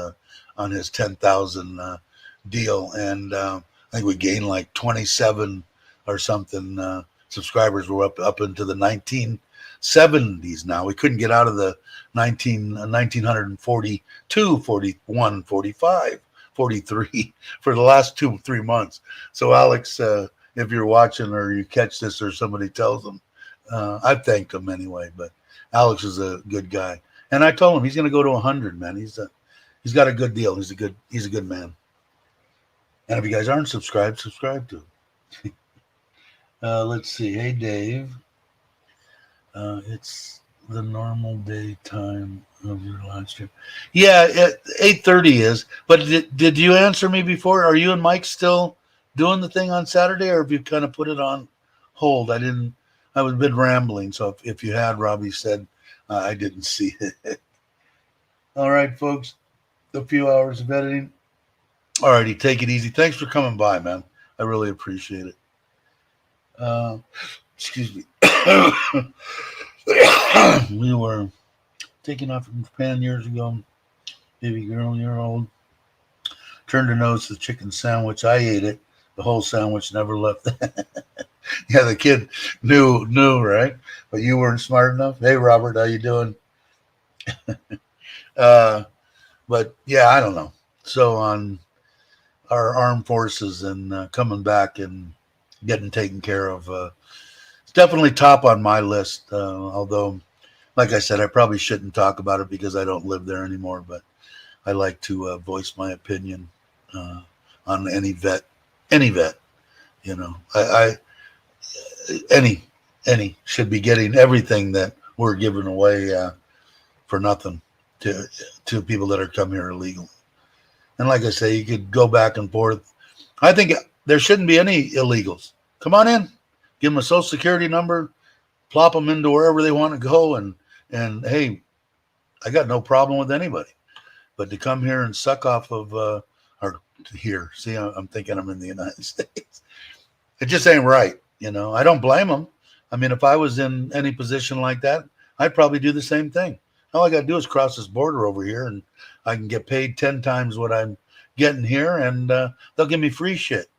10,000 deal, and I think we gained like 27 or something subscribers. We're up into the 1970s now. We couldn't get out of the 1942, 41, 45, 43 for the last 2-3 months. So Alex, if you're watching or you catch this or somebody tells them, I've thanked him anyway, but Alex is a good guy. And I told him he's going to go to 100, man. He's got a good deal. He's a good man. And if you guys aren't subscribed, subscribe to him. Let's see. Hey, Dave. It's the normal day time of your live stream. Yeah, 8:30 is. But did you answer me before? Are you and Mike still doing the thing on Saturday, or have you kind of put it on hold? I I was a bit rambling, so if you had, Robbie said I didn't see it. All right, folks, a few hours of editing. All righty, take it easy. Thanks for coming by, man. I really appreciate it. Excuse me. We were taken off from Japan years ago. Baby girl, year old. Turned her nose to the chicken sandwich. I ate it. The whole sandwich, never left. Yeah, the kid knew, right? But you weren't smart enough. Hey, Robert, how you doing? But yeah, I don't know. So on our armed forces and coming back and getting taken care of, it's definitely top on my list. Although, like I said, I probably shouldn't talk about it because I don't live there anymore. But I like to voice my opinion on any vet. You know, any should be getting everything that we're giving away for nothing to people that are come here illegally. And like I say, you could go back and forth. I think there shouldn't be any illegals. Come on in, give them a social security number, plop them into wherever they want to go, and hey, I got no problem with anybody. But to come here and suck off of or here, see, I'm thinking I'm in the United States. It just ain't right. You know, I don't blame them. I mean, if I was in any position like that, I'd probably do the same thing. All I got to do is cross this border over here, and I can get paid 10 times what I'm getting here, and they'll give me free shit.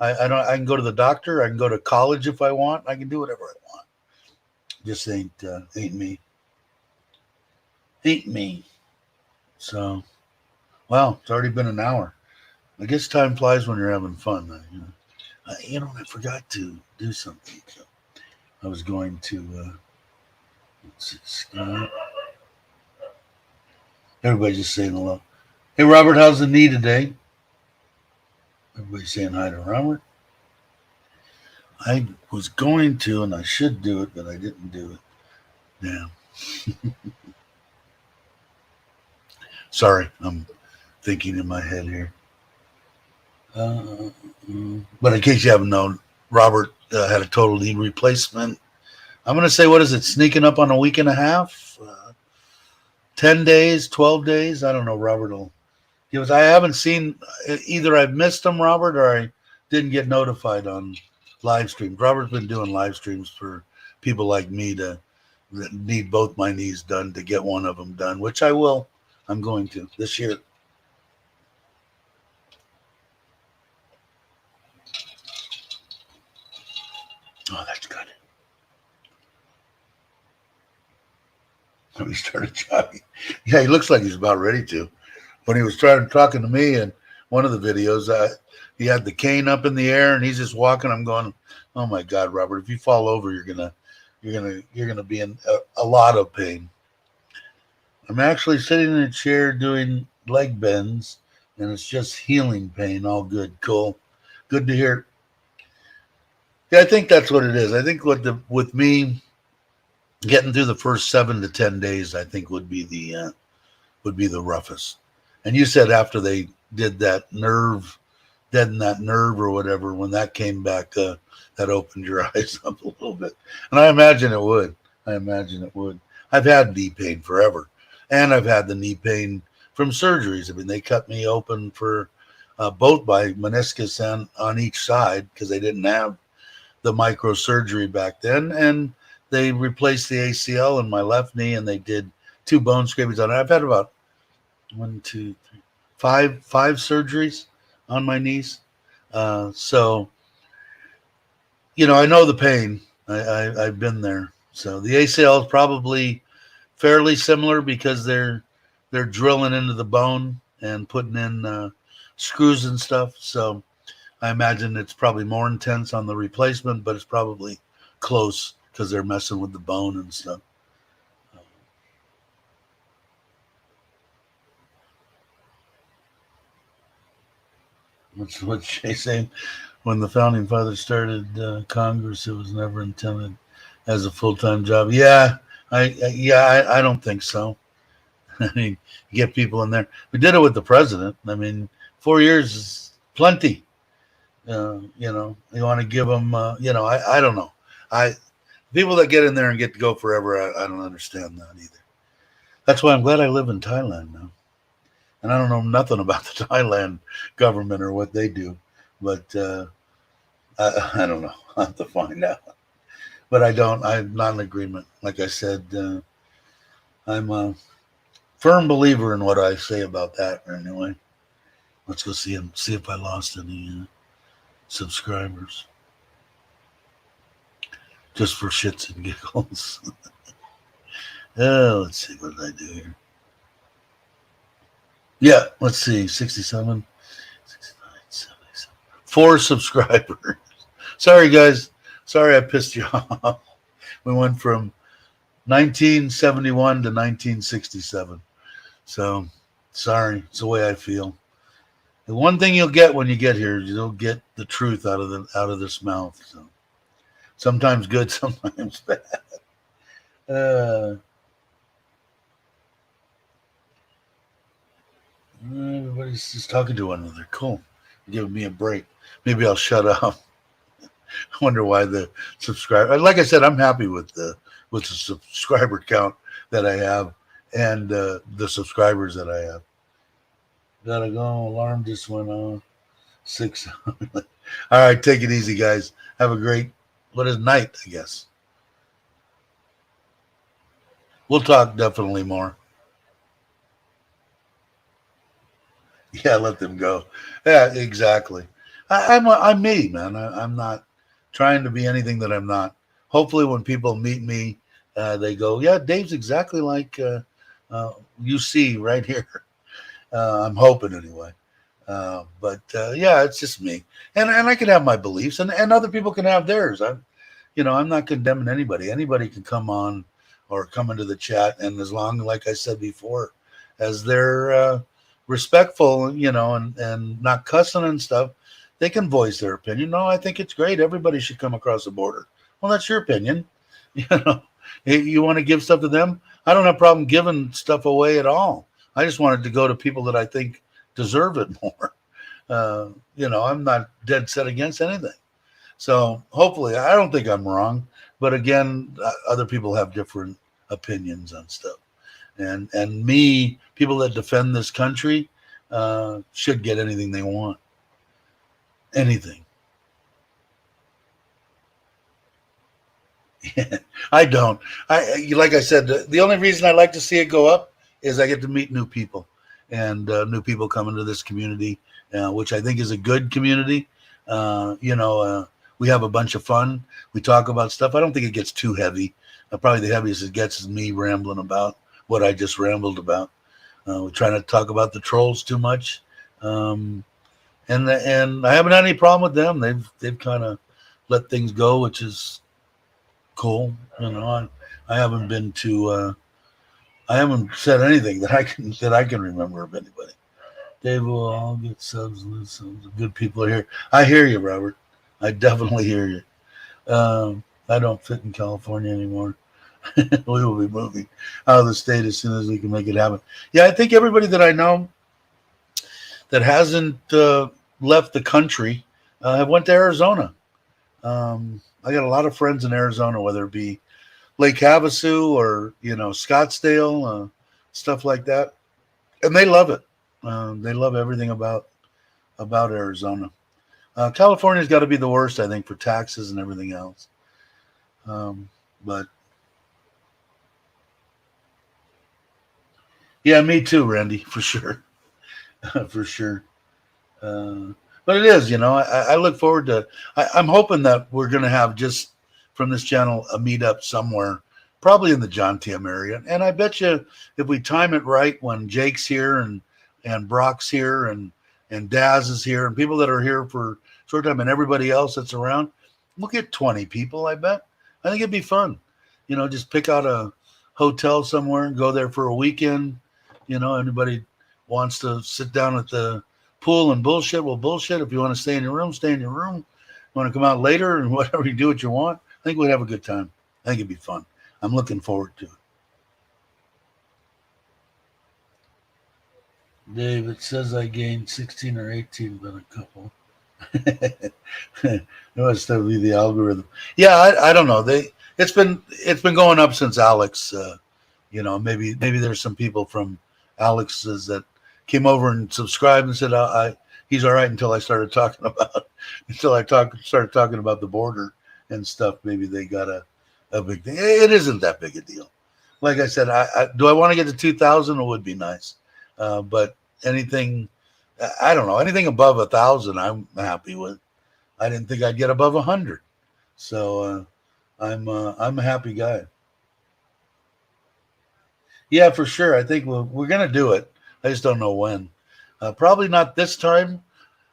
I don't. I can go to the doctor. I can go to college if I want. I can do whatever I want. Just ain't me. Ain't me. So, wow, it's already been an hour. I guess time flies when you're having fun. You know, I forgot to do something. So I was going to. Let's see. Everybody just saying hello. Hey, Robert, how's the knee today? Everybody saying hi to Robert. I was going to, and I should do it, but I didn't do it. Damn. Sorry, I'm thinking in my head here. But in case you haven't known, Robert had a total knee replacement. I'm going to say, what is it, sneaking up on a week and a half? 10 days, 12 days? I don't know. Robert will give us. I haven't seen, either I've missed them, Robert, or I didn't get notified on live streams. Robert's been doing live streams for people like me that need both my knees done to get one of them done, which I will. I'm going to this year. Oh, that's good. He started jogging. Yeah, he looks like he's about ready to. When he was talking to me in one of the videos, he had the cane up in the air and he's just walking. I'm going, oh my God, Robert! If you fall over, you're gonna be in a lot of pain. I'm actually sitting in a chair doing leg bends, and it's just healing pain. All good, cool, good to hear. Yeah, I think that's what it is. I think with me getting through the first 7 to 10 days, I think would be the roughest. And you said after they did that nerve, deaden that nerve or whatever, when that came back, that opened your eyes up a little bit. And I imagine it would. I've had knee pain forever, and I've had the knee pain from surgeries. I mean, they cut me open for both by meniscus and on each side because they didn't have the microsurgery back then, and they replaced the ACL in my left knee, and they did 2 bone scrapings on it. I've had about 5 surgeries on my knees. So, you know, I know the pain. I've been there. So the ACL is probably fairly similar because they're drilling into the bone and putting in screws and stuff. So I imagine it's probably more intense on the replacement, but it's probably close because they're messing with the bone and stuff. What's Shay saying? When the founding fathers started Congress, it was never intended as a full-time job. Yeah, I don't think so. I mean, you get people in there. We did it with the president. I mean, 4 years is plenty. You know, you want to give them. You know, I don't know. People that get in there and get to go forever, I don't understand that either. That's why I'm glad I live in Thailand now. And I don't know nothing about the Thailand government or what they do, but I don't know. I'll have to find out. But I'm not in agreement. Like I said, I'm a firm believer in what I say about that anyway. Let's go see if I lost any subscribers. Just for shits and giggles. Let's see, what did I do here? Yeah, let's see, 67, 69, 77. 4 subscribers. Sorry, guys. Sorry I pissed you off. We went from 1971 to 1967. So, sorry. It's the way I feel. The one thing you'll get when you get here, you'll get the truth out of this mouth. So, sometimes good, sometimes bad. Everybody's just talking to one another. Cool. Giving me a break. Maybe I'll shut up. I wonder why the subscriber. Like I said, I'm happy with the subscriber count that I have and the subscribers that I have. Gotta go. Alarm just went on. 6. All right, take it easy, guys. Have a great night, I guess. We'll talk definitely more. Yeah, let them go. Yeah, exactly. I'm me, man. I'm not trying to be anything that I'm not. Hopefully, when people meet me, they go, "Yeah, Dave's exactly like you see right here." I'm hoping anyway. But yeah, it's just me, and I can have my beliefs, and other people can have theirs. I'm not condemning anybody. Anybody can come on or come into the chat, and as long, like I said before, as they're respectful, and not cussing and stuff, they can voice their opinion. No, I think it's great. Everybody should come across the border. Well, that's your opinion. You want to give stuff to them. I don't have a problem giving stuff away at all. I just wanted to go to people that I think deserve it more. I'm not dead set against anything. So hopefully, I don't think I'm wrong. But again, other people have different opinions on stuff. And people that defend this country should get anything they want. Anything. I don't. Like I said, the only reason I like to see it go up is I get to meet new people and new people come into this community, which I think is a good community. We have a bunch of fun. We talk about stuff. I don't think it gets too heavy. Probably the heaviest it gets is me rambling about what I just rambled about. We're trying to talk about the trolls too much, and I haven't had any problem with them. They've kind of let things go, which is cool. I haven't been to. I haven't said anything that I can remember of anybody. Dave will all get subs. Some good people are here. I hear you, Robert. I definitely hear you. I don't fit in California anymore. We will be moving out of the state as soon as we can make it happen. Yeah, I think everybody that I know that hasn't left the country have went to Arizona. I got a lot of friends in Arizona, whether it be Lake Havasu or Scottsdale, stuff like that, and they love it. They love everything about Arizona. California's got to be the worst, I think, for taxes and everything else. But yeah, me too, Randy, for sure, for sure. But it is, I look forward to. I'm hoping that we're going to have, just from this channel, a meetup somewhere, probably in the John Tim area. And I bet you, if we time it right, when Jake's here and Brock's here and Daz is here and people that are here for short time and everybody else that's around, we'll get 20 people. I bet. I think it'd be fun. Just pick out a hotel somewhere and go there for a weekend. Anybody wants to sit down at the pool and bullshit, well, bullshit. If you want to stay in your room, stay in your room. You want to come out later and whatever, you do what you want. I think we'd have a good time. I think it'd be fun. I'm looking forward to it. Dave, it says I gained 16 or 18, but a couple. It must be the algorithm. Yeah, I don't know. It's been going up since Alex. Maybe there's some people from Alex's that came over and subscribed and said he's all right until I started talking about started talking about the border and stuff. Maybe they got a big thing. It isn't that big a deal. Like I said, do I want to get to 2,000? It would be nice, but anything, I don't know, anything above 1,000, I'm happy with. I didn't think I'd get above 100, so I'm a happy guy. Yeah, for sure. I think we're gonna do it. I just don't know when. Probably not this time,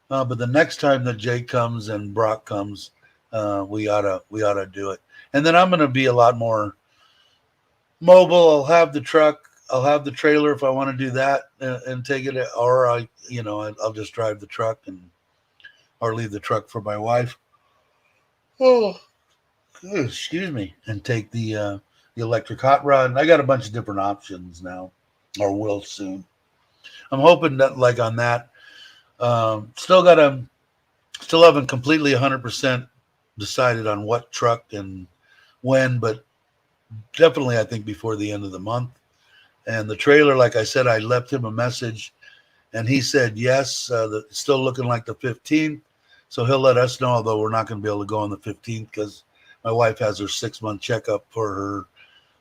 but the next time that Jake comes and Brock comes, we oughta do it. And then I'm gonna be a lot more mobile. I'll have the truck. I'll have the trailer if I want to do that and take it, or I'll just drive the truck or leave the truck for my wife. Oh, excuse me, and take the electric hot rod. I got a bunch of different options now, or will soon. I'm hoping that, like on that, still haven't completely 100% decided on what truck and when, but definitely I think before the end of the month. And the trailer, like I said, I left him a message, and he said yes. It's still looking like the 15th, so he'll let us know. Although we're not going to be able to go on the 15th because my wife has her 6-month checkup for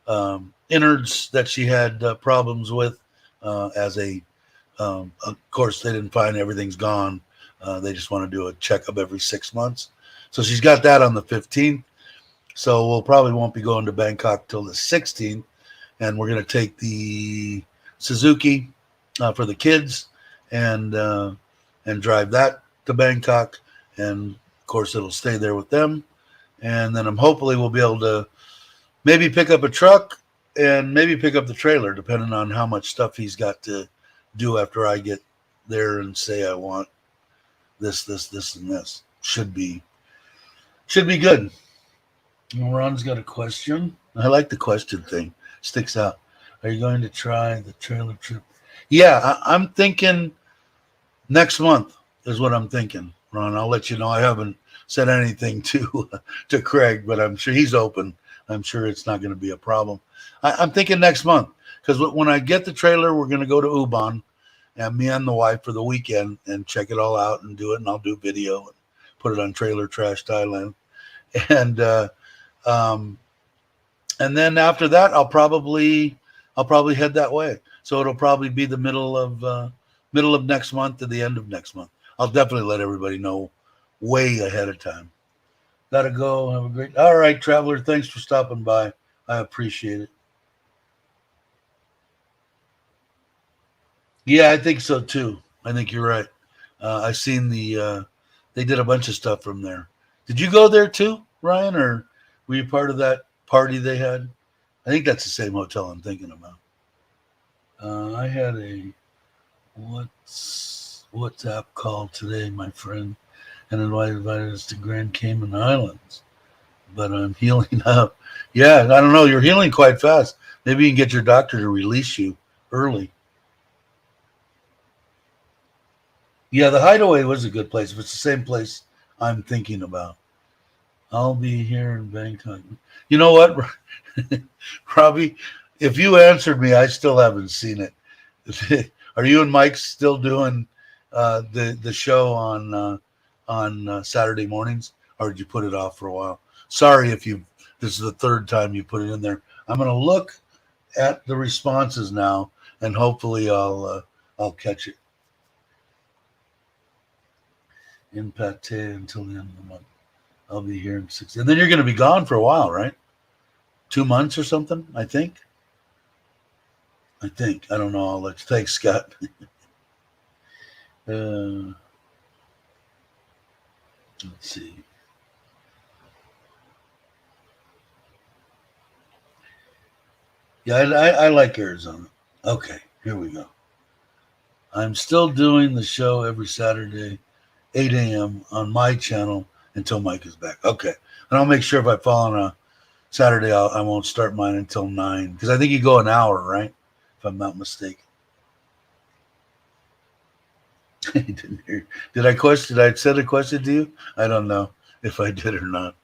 her innards that she had problems with. Of course, they didn't find everything's gone. They just want to do a checkup every 6 months. So she's got that on the 15th. So we'll probably won't be going to Bangkok till the 16th. And we're going to take the Suzuki for the kids and drive that to Bangkok. And of course, it'll stay there with them. And then hopefully we'll be able to maybe pick up a truck and maybe pick up the trailer, depending on how much stuff he's got to do after I get there and say I want this, and this. Should be good. Ron's got a question. I like the question thing. Sticks out. Are you going to try the trailer trip? Yeah, I'm thinking next month is what I'm thinking, Ron. I'll let you know. I haven't said anything to Craig, but I'm sure he's open. I'm sure it's not going to be a problem. I'm thinking next month because when I get the trailer, we're going to go to Ubon, and me and the wife for the weekend and check it all out and do it. And I'll do video and put it on Trailer Trash Thailand. And then after that, I'll probably head that way. So it'll probably be the middle of next month to the end of next month. I'll definitely let everybody know way ahead of time. Gotta go. Have a great. All right, traveler. Thanks for stopping by. I appreciate it. Yeah, I think so too. I think you're right. I seen they did a bunch of stuff from there. Did you go there too, Ryan, or were you part of that party they had? I think that's the same hotel I'm thinking about. I had a WhatsApp call today, my friend, and invited us to Grand Cayman Islands. But I'm healing up. Yeah, I don't know. You're healing quite fast. Maybe you can get your doctor to release you early. Yeah, the Hideaway was a good place. If it's the same place I'm thinking about, I'll be here in Bangkok. You know what, Robbie? If you answered me, I still haven't seen it. Are you and Mike still doing the show on Saturday mornings, or did you put it off for a while? Sorry if this is the third time you put it in there. I'm going to look at the responses now, and hopefully I'll catch it. In Pate until the end of the month. I'll be here in 6. And then you're going to be gone for a while, right? 2 months or something, I think. I don't know. I'll let you. Thanks, Scott. Let's see. Yeah, I like Arizona. Okay, here we go. I'm still doing the show every Saturday, 8 a.m. on my channel until Mike is back. Okay. And I'll make sure if I fall on a Saturday, I won't start mine until 9. Because I think you go an hour, right? If I'm not mistaken. Didn't hear. Did I send a question to you? I don't know if I did or not.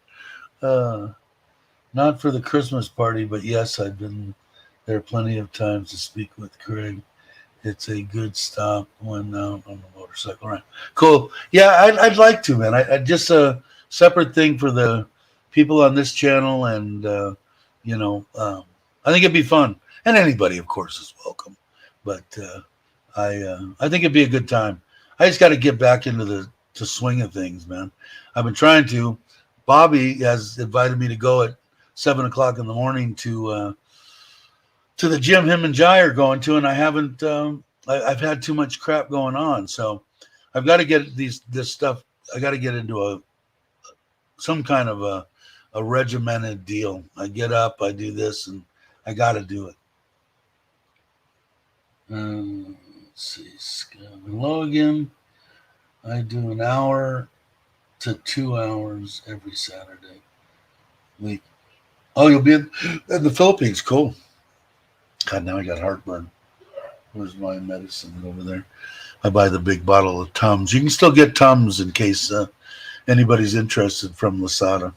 Not for the Christmas party, but yes, I've been there plenty of times to speak with Craig. It's a good stop when out on the motorcycle. Right. Cool. Yeah, I'd like to, man. I just a separate thing for the people on this channel, and you know, I think it'd be fun, and anybody, of course, is welcome. But I think it'd be a good time. I just got to get back into the to swing of things, man. I've been trying to. Bobby has invited me to go at 7 o'clock in the morning to the gym him and Jai are going to, and I haven't. I've had too much crap going on, so I've got to get this stuff. I got to get into some kind of a regimented deal. I get up, I do this, and I got to do it. Let's see, login. I do an hour to 2 hours every Saturday week. Oh, you'll be in the Philippines. Cool. God, now I got heartburn. Where's my medicine over there? I buy the big bottle of Tums. You can still get Tums in case anybody's interested from Lasada.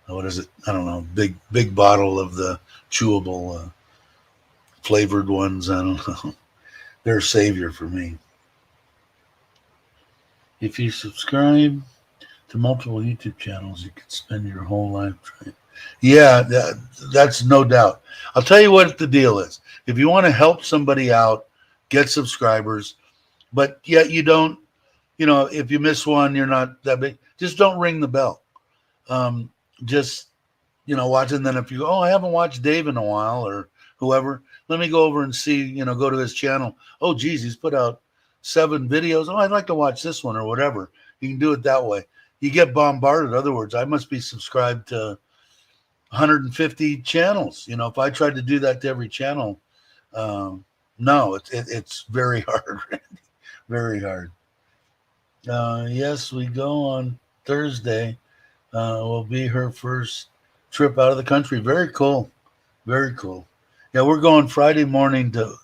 What is it? I don't know. Big bottle of the chewable flavored ones. I don't know. They're a savior for me. If you subscribe to multiple YouTube channels, you could spend your whole life trying. Yeah, that's no doubt. I'll tell you what the deal is. If you want to help somebody out, get subscribers, but yet you don't, if you miss one, you're not that big. Just don't ring the bell. Just, watch. And then if you go, I haven't watched Dave in a while or whoever, let me go over and see, go to his channel. Oh, geez, he's put out 7 videos. Oh, I'd like to watch this one or whatever. You can do it that way. You get bombarded. In other words, I must be subscribed to 150 channels. If I tried to do that to every channel, no, it's very hard. Very hard. Yes, we go on Thursday. Will be her first trip out of the country. Very cool. Very cool. Yeah, we're going Friday morning to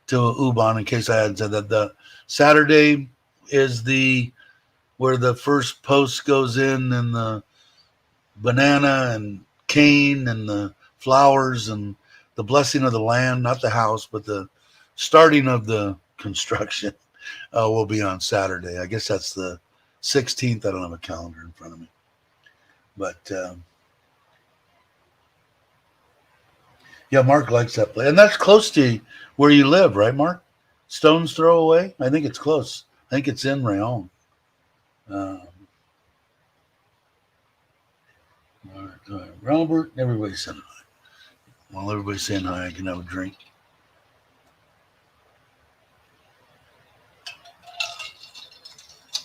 Ubon, in case I hadn't said that. The Saturday is where the first post goes in, and the banana and cane and the flowers and the blessing of the land, not the house, but the starting of the construction will be on Saturday. I guess that's the 16th. I don't have a calendar in front of me. But yeah, Mark likes that place. And that's close to where you live, right, Mark? Stone's throw away? I think it's close. I think it's in Rayon. All right. Robert, everybody's saying hi. While everybody's saying hi, I can have a drink.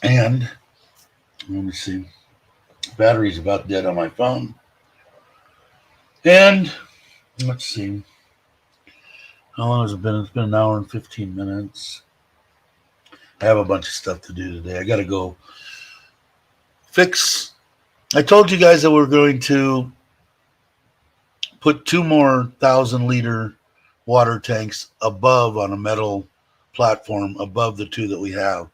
And let me see. Battery's about dead on my phone. And let's see. How long has it been? It's been an hour and 15 minutes. I have a bunch of stuff to do today. I got to go fix. I told you guys that we're going to put 2 more 1,000-liter water tanks above on a metal platform above the 2 that we have.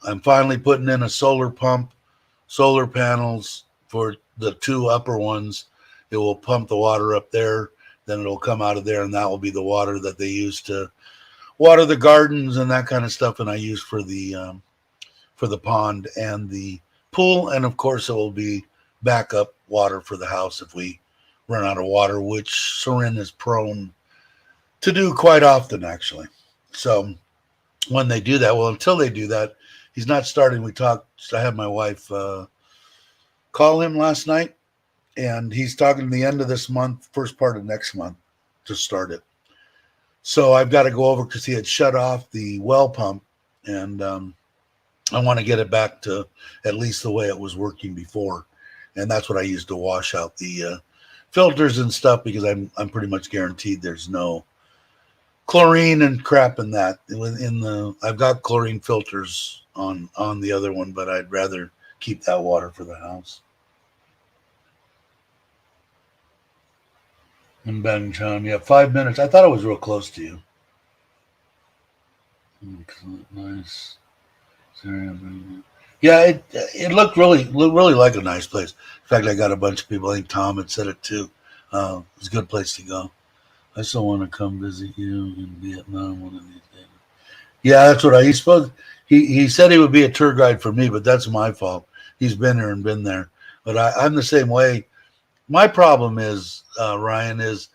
I'm finally putting in a solar pump, solar panels for the 2 upper ones. It will pump the water up there, then it'll come out of there, and that will be the water that they use to water the gardens and that kind of stuff. And I use for the pond and the pool, and of course it will be backup water for the house if we run out of water, which Soren is prone to do quite often, actually. So when they do that, well, until they do that, he's not starting. I had my wife call him last night, and he's talking to the end of this month, first part of next month to start it. So I've got to go over because he had shut off the well pump, and I want to get it back to at least the way it was working before. And that's what I use to wash out the filters and stuff, because I'm pretty much guaranteed there's no chlorine and crap in that. I've got chlorine filters on the other one, but I'd rather keep that water for the house. And Ben John, yeah, 5 minutes. I thought it was real close to you. Excellent, nice. Sorry, Yeah, it looked really like a nice place. In fact, I got a bunch of people. I think Tom had said it too. It's a good place to go. I still want to come visit you in Vietnam one of these days. Yeah, that's what he supposed. He said he would be a tour guide for me, but that's my fault. He's been there and been there, but I'm the same way. My problem is Ryan is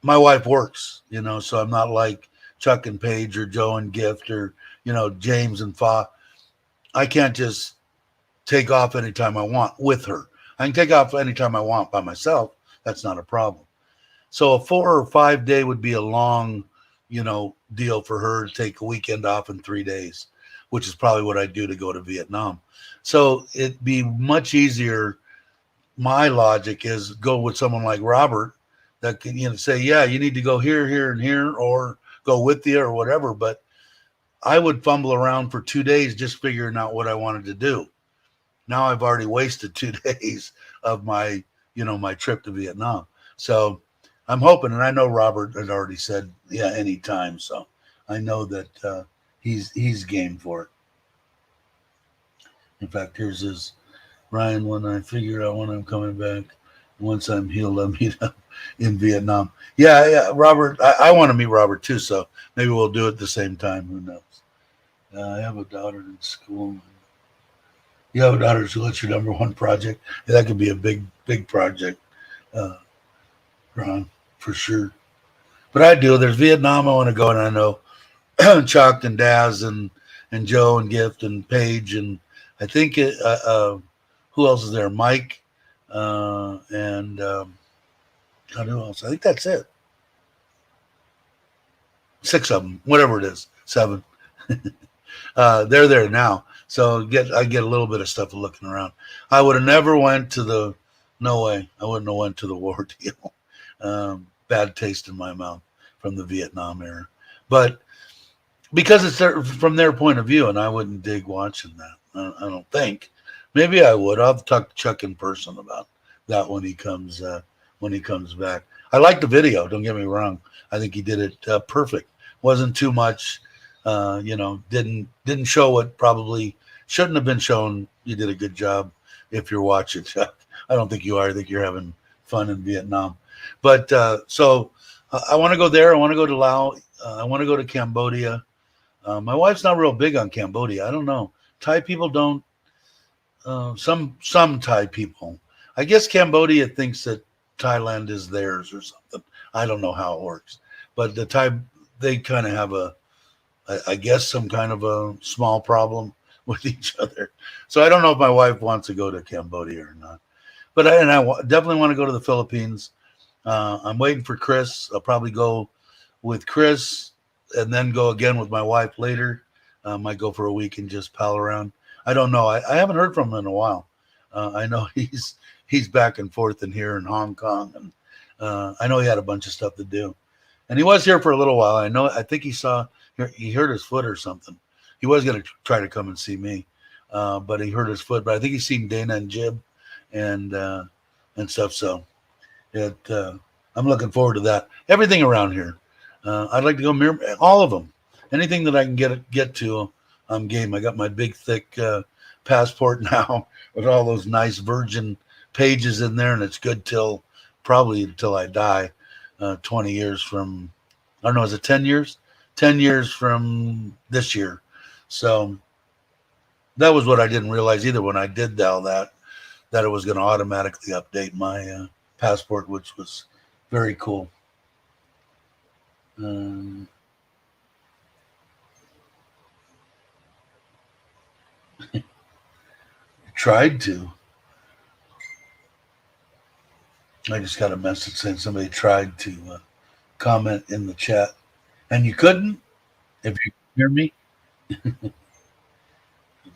my wife works, so I'm not like Chuck and Paige or Joe and Gift or James and Fa. I can't just take off anytime I want with her. I can take off anytime I want by myself. That's not a problem. So a 4 or 5 day would be a long, deal for her to take a weekend off in 3 days, which is probably what I do to go to Vietnam. So it'd be much easier. My logic is go with someone like Robert that can, say, yeah, you need to go here, here, and here, or go with you or whatever. But I would fumble around for 2 days just figuring out what I wanted to do. Now I've already wasted 2 days of my trip to Vietnam. So I'm hoping, and I know Robert had already said, yeah, anytime. So I know that he's game for it. In fact, here's his Ryan. When I figure out when I'm coming back, once I'm healed, I'll meet up in Vietnam. Yeah, Robert. I want to meet Robert too. So maybe we'll do it at the same time. Who knows? I have a daughter in school. You have a daughter, so what's your number one project? Yeah, that could be a big project, Ron, for sure. But I do. There's Vietnam I want to go, and I know Chuck and Daz and Joe and Gift and Paige and I think who else is there? Mike and who else? I think that's it. 6 of them, whatever it is, 7. They're there now, so I get a little bit of stuff looking around. I would have never went to the. No way, I wouldn't have went to the war deal. Bad taste in my mouth from the Vietnam era, but because it's from their point of view, and I wouldn't dig watching that. I don't think. Maybe I would. I'll talk to Chuck in person about that when he comes back. I like the video. Don't get me wrong. I think he did it perfect. Wasn't too much. Didn't show what probably shouldn't have been shown. You did a good job if you're watching, Chuck. I don't think you are. I think you're having fun in Vietnam. But so I want to go there. I want to go to Laos. I want to go to Cambodia. My wife's not real big on Cambodia. I don't know. Thai people don't. Some Thai people. I guess Cambodia thinks that Thailand is theirs or something. I don't know how it works. But the Thai, they kind of have I guess, some kind of a small problem with each other. So I don't know if my wife wants to go to Cambodia or not. But I definitely want to go to the Philippines. I'm waiting for Chris. I'll probably go with Chris and then go again with my wife later. Might go for a week and just pal around. I don't know. I haven't heard from him in a while. I know he's back and forth in here in Hong Kong, and I know he had a bunch of stuff to do. And he was here for a little while. I think he hurt his foot or something. He was going to try to come and see me, but he hurt his foot. But I think he's seen Dana and Jib and stuff. So I'm looking forward to that. Everything around here. I'd like to go all of them. Anything that I can get to, I'm game. I got my big thick passport now with all those nice virgin pages in there, and it's good probably until I die. 20 years from, I don't know, is it 10 years? 10 years from this year. So that was what I didn't realize either when I did all that it was going to automatically update my passport, which was very cool. Tried to. I just got a message saying somebody tried to comment in the chat, and you couldn't. If you hear me, I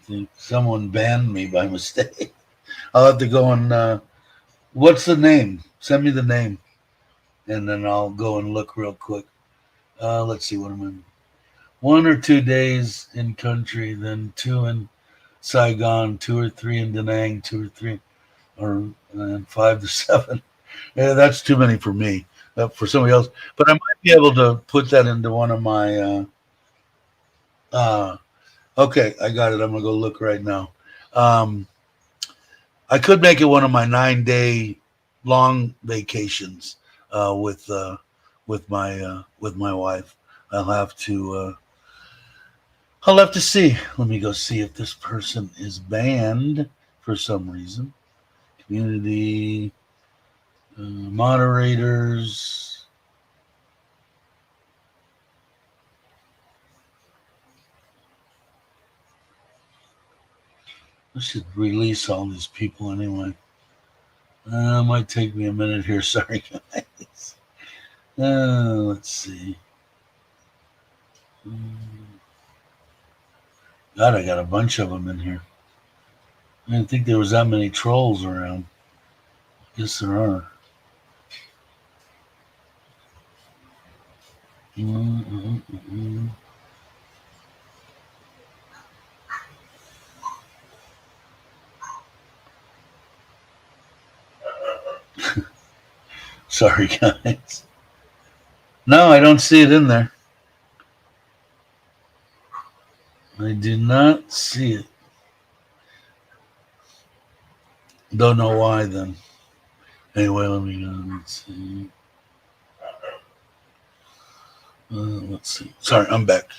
think someone banned me by mistake. I'll have to go and what's the name? Send me the name, and then I'll go and look real quick. Let's see what I'm in. 1 or 2 days in country, then 2 in Saigon, 2 or 3 in Da Nang, 2 or 3, or 5 to 7. Yeah, that's too many for me. For somebody else, but I might be able to put that into one of my Okay, I got it. I'm gonna go look right now. Um, I could make it one of my 9 day long vacations with my wife. I'll have to I'll have to see. Let me go see if this person is banned for some reason. Community moderators. I should release all these people anyway. Might take me a minute here. Sorry, guys. Let's see. God, I got a bunch of them in here. I didn't think there was that many trolls around. Yes, there are. Mm-mm-mm-mm. Sorry, guys. No, I don't see it in there. I do not see it. Don't know why then. Anyway, let me let's see. Let's see. Sorry, I'm back.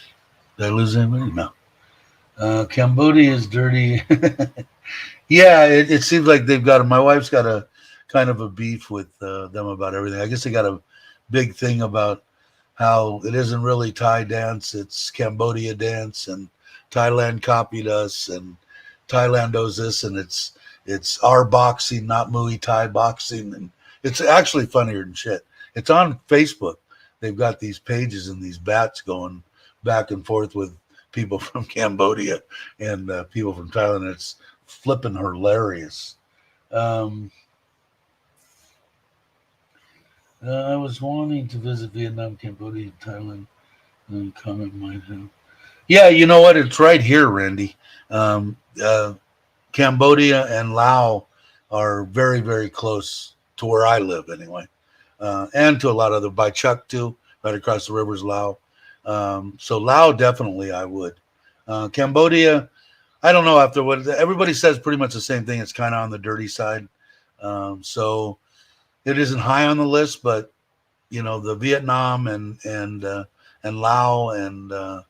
Did I lose anybody? No. Cambodia is dirty. Yeah, it seems like they've got. My wife's got a kind of a beef with them about everything. I guess they got a big thing about how it isn't really Thai dance; it's Cambodia dance, and Thailand copied us, and Thailand owes this, and it's our boxing, not Muay Thai boxing, and it's actually funnier than shit. It's on Facebook. They've got these pages and these bats going back and forth with people from Cambodia and people from Thailand. It's flipping hilarious. Um, I was wanting to visit Vietnam, Cambodia, and Thailand. And comment might have. Yeah, you know what? It's right here, Randy. Um, uh, Cambodia and Laos are very, very close to where I live, anyway, and to a lot of other by Chuck too. Right across the river is Laos. So Laos definitely I would. Cambodia, I don't know. After what everybody says, pretty much the same thing. It's kind of on the dirty side. So it isn't high on the list, but the Vietnam and Laos and the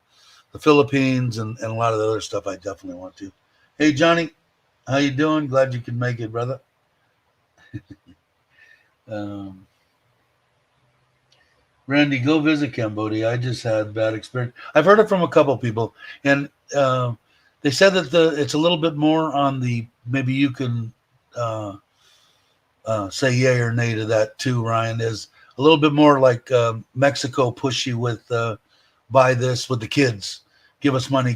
Philippines and a lot of the other stuff I definitely want to. Hey Johnny, how you doing? Glad you could make it, brother. Um, Randy, go visit Cambodia. I just had bad experience. I've heard it from a couple people, and they said that it's a little bit more on the maybe you can uh, say yay or nay to that too. Ryan is a little bit more like Mexico pushy with buy this with the kids, give us money,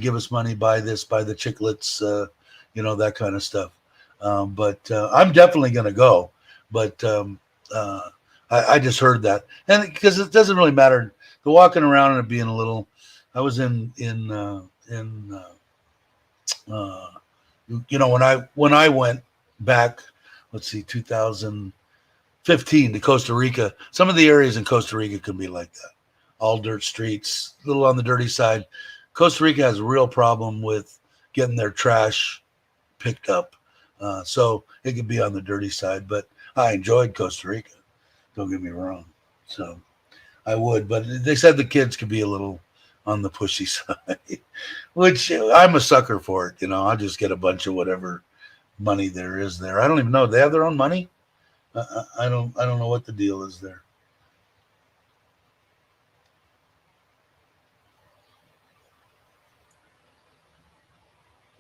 buy this, buy the chiclets, that kind of stuff. But I'm definitely going to go. But I just heard that, and because it doesn't really matter, the walking around and it being a little. I was uh, when I went back, let's see, 2015 to Costa Rica. Some of the areas in Costa Rica can be like that, all dirt streets, a little on the dirty side. Costa Rica has a real problem with getting their trash picked up, so it could be on the dirty side. But I enjoyed Costa Rica. Don't get me wrong. So I would, but they said the kids could be a little on the pushy side, which I'm a sucker for it. I'll just get a bunch of whatever money there is there. I don't even know. They have their own money. I don't know what the deal is there.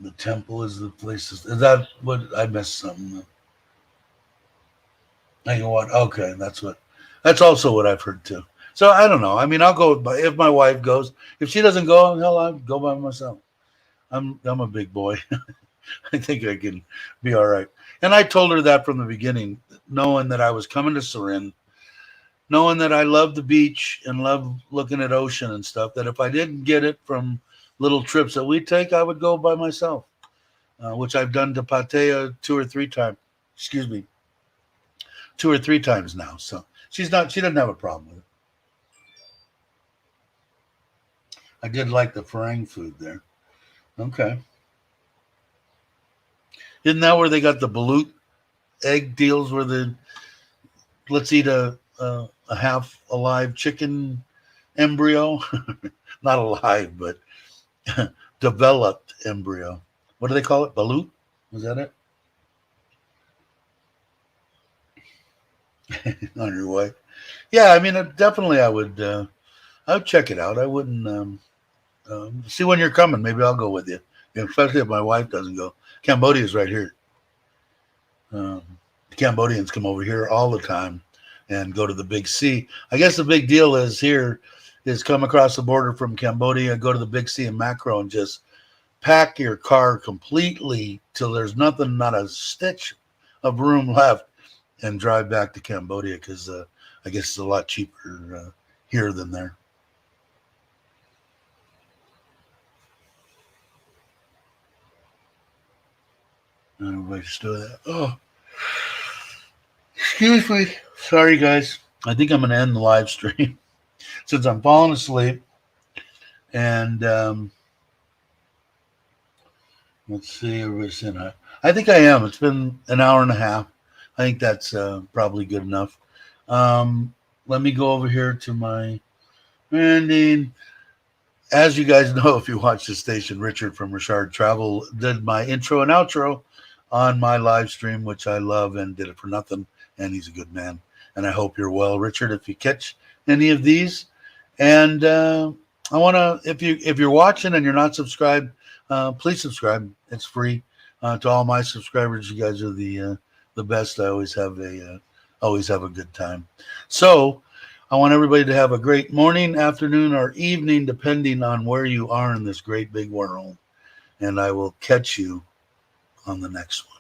The temple is the place. Is that what I missed something? You know what? Okay, that's what. That's also what I've heard too. So I don't know. I mean, I'll go if my wife goes. If she doesn't go, hell, I'll go by myself. I'm a big boy. I think I can be all right. And I told her that from the beginning, knowing that I was coming to Surin, knowing that I love the beach and love looking at ocean and stuff. That if I didn't get it from little trips that we take, I would go by myself, which I've done to Pattaya 2 or 3 times. Excuse me, 2 or 3 times now. So she doesn't have a problem with it. I did like the Farang food there. Okay. Isn't that where they got the balut egg deals where the let's eat a half alive chicken embryo? Not alive, but developed embryo. What do they call it? Balut? Was that it? On your way? Yeah, I mean, definitely, I would check it out. I wouldn't see when you're coming. Maybe I'll go with you, especially if my wife doesn't go. Cambodia's right here. Um, Cambodians come over here all the time and go to the Big C. I guess the big deal is here is come across the border from Cambodia, go to the Big C in Macro, and just pack your car completely till there's nothing, not a stitch of room left, and drive back to Cambodia because I guess it's a lot cheaper here than there. Everybody's still that. Oh, excuse me. Sorry, guys. I think I'm going to end the live stream since I'm falling asleep. And let's see. Everybody's in. I think I am. It's been an hour and a half. I think that's probably good enough. Let me go over here to my branding. As you guys know, if you watch the station, Richard from Richard Travel did my intro and outro on my live stream, which I love and did it for nothing. And he's a good man. And I hope you're well, Richard, if you catch any of these. And I want to, if you're watching and you're not subscribed, please subscribe. It's free to all my subscribers. You guys are the best. I always have a good time. So I want everybody to have a great morning, afternoon, or evening, depending on where you are in this great big world. And I will catch you on the next one.